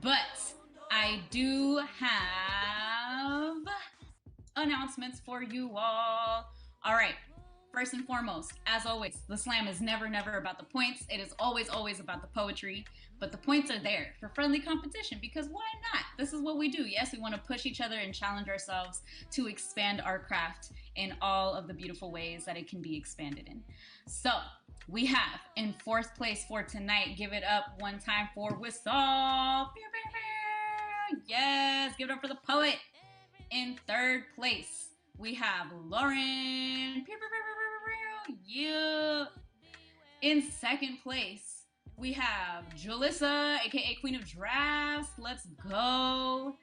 But I do have announcements for you all. All right. First and foremost, as always, the slam is never about the points. It is always about the poetry. But the points are there for friendly competition, because why not? This is what we do. Yes, we want to push each other and challenge ourselves to expand our craft in all of the beautiful ways that it can be expanded in. So we have in fourth place for tonight, give it up one time for Withsaul. Yes, give it up for the poet. In third place, we have Lauren. Yeah. In second place, we have Jalissa, aka Queen of Drafts. Let's go.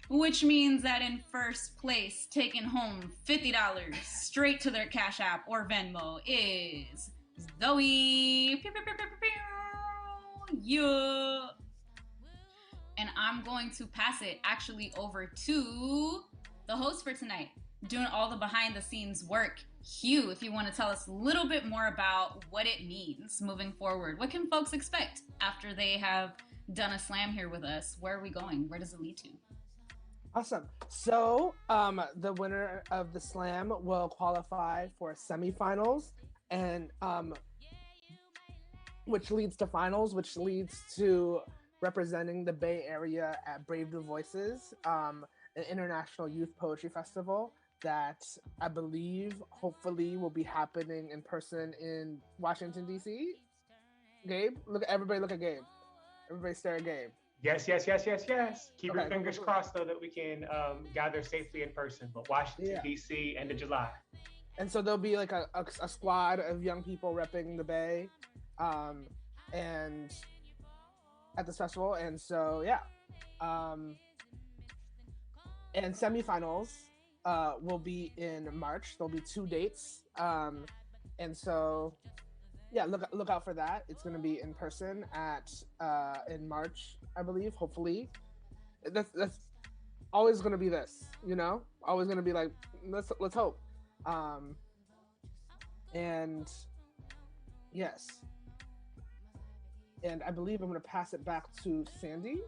Which means that in first place, taking home $50 straight to their Cash App or Venmo is Zoe. Yeah. And I'm going to pass it actually over to the host for tonight, doing all the behind the scenes work. Hugh, if you want to tell us a little bit more about what it means moving forward. What can folks expect after they have done a slam here with us? Where are we going? Where does it lead to? Awesome. So the winner of the slam will qualify for semifinals, and which leads to finals, which leads to representing the Bay Area at Brave New Voices, an international youth poetry festival that I believe hopefully will be happening in person in Washington, D.C. Gabe, everybody look at Gabe. Everybody stay game. Yes, yes, yes, yes, yes. Keep Okay, your fingers crossed though that we can gather safely in person. But Washington D.C. end of July. And so there'll be like a squad of young people repping the Bay, and at this festival. And so and semifinals will be in March. There'll be 2 dates, and so look out for that. It's going to be in person at in March, I believe. Hopefully, that's always going to be this. Always going to be like let's hope. And yes, and I believe I'm going to pass it back to Sandy.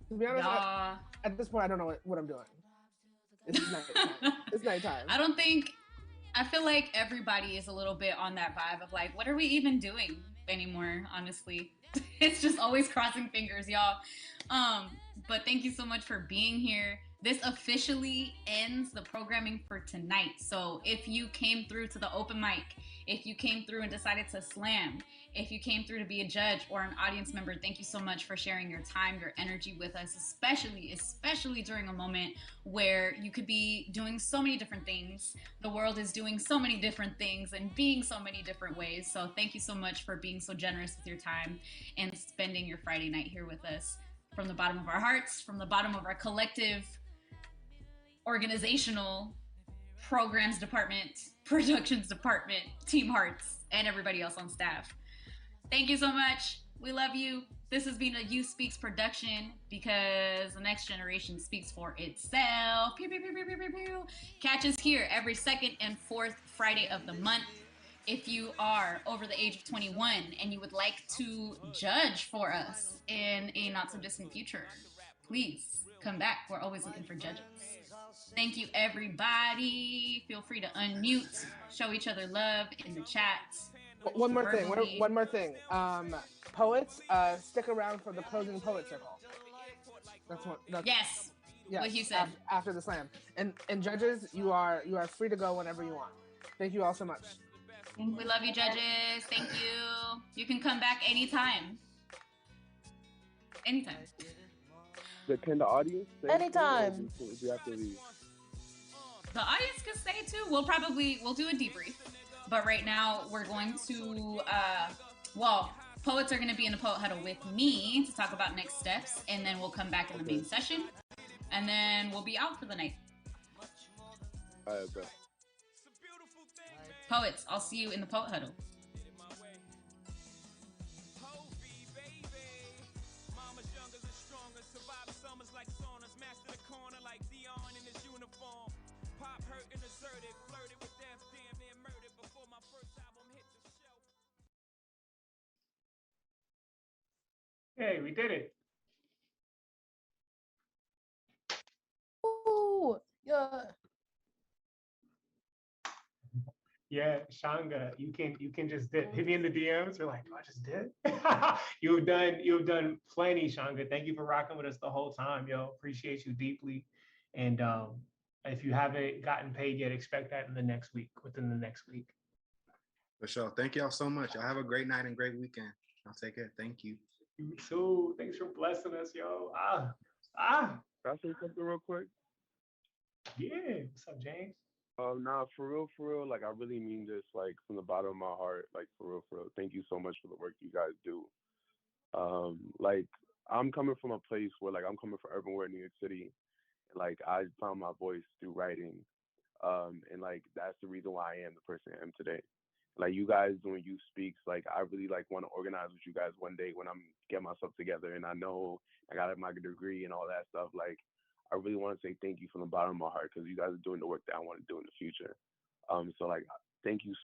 To be honest, at this point, I don't know what I'm doing. It's nighttime. It's nighttime. I feel like everybody is a little bit on that vibe of like, what are we even doing anymore, honestly? It's just always crossing fingers, y'all. But thank you so much for being here. This officially ends the programming for tonight. So if you came through to the open mic, if you came through and decided to slam, if you came through to be a judge or an audience member, thank you so much for sharing your time, your energy with us, especially during a moment where you could be doing so many different things. The world is doing so many different things and being so many different ways. So thank you so much for being so generous with your time and spending your Friday night here with us. From the bottom of our hearts, from the bottom of our collective organizational programs department, productions department, team hearts, and everybody else on staff. Thank you so much. We love you. This has been a You Speaks production because the next generation speaks for itself. Pew, pew, pew, pew, pew, pew, pew. Catch us here every 2nd and 4th Friday of the month. If you are over the age of 21 and you would like to judge for us in a not so distant future, please come back. We're always looking for judges. Thank you, everybody. Feel free to unmute, show each other love in the chat. One more thing. Poets, stick around for the closing poet circle. Yes. What you said. After the slam. And judges, you are free to go whenever you want. Thank you all so much. We love you, judges. Thank you. You can come back anytime. Anytime. Can the audience stay? Anytime. If we have to leave? The audience can stay too. We'll do a debrief. But right now we're going to, poets are going to be in the poet huddle with me to talk about next steps. And then we'll come back in the main session. And then we'll be out for the night. All right, okay. Poets, I'll see you in the poet huddle. Hey, we did it. Ooh, yeah. Yeah, Shanga, you can just dip. Hit me in the DMs. We're like, I just did. You've done plenty, Shanga. Thank you for rocking with us the whole time, yo. Appreciate you deeply. And if you haven't gotten paid yet, expect that within the next week. For sure. Thank y'all so much. Y'all have a great night and great weekend. I'll take care. Thank you. You too. Thanks for blessing us, yo. Can I say something real quick? Yeah. What's up, James? Nah, for real, like I really mean this, like from the bottom of my heart, like for real. Thank you so much for the work you guys do. Like I'm coming from a place where like I'm coming from urban wear, New York City, and like I found my voice through writing, and like that's the reason why I am the person I am today. Like you guys doing You Speaks, like I really like want to organize with you guys one day when I'm getting myself together, and I know I got my degree and all that stuff. Like I really want to say thank you from the bottom of my heart because you guys are doing the work that I want to do in the future. So like thank you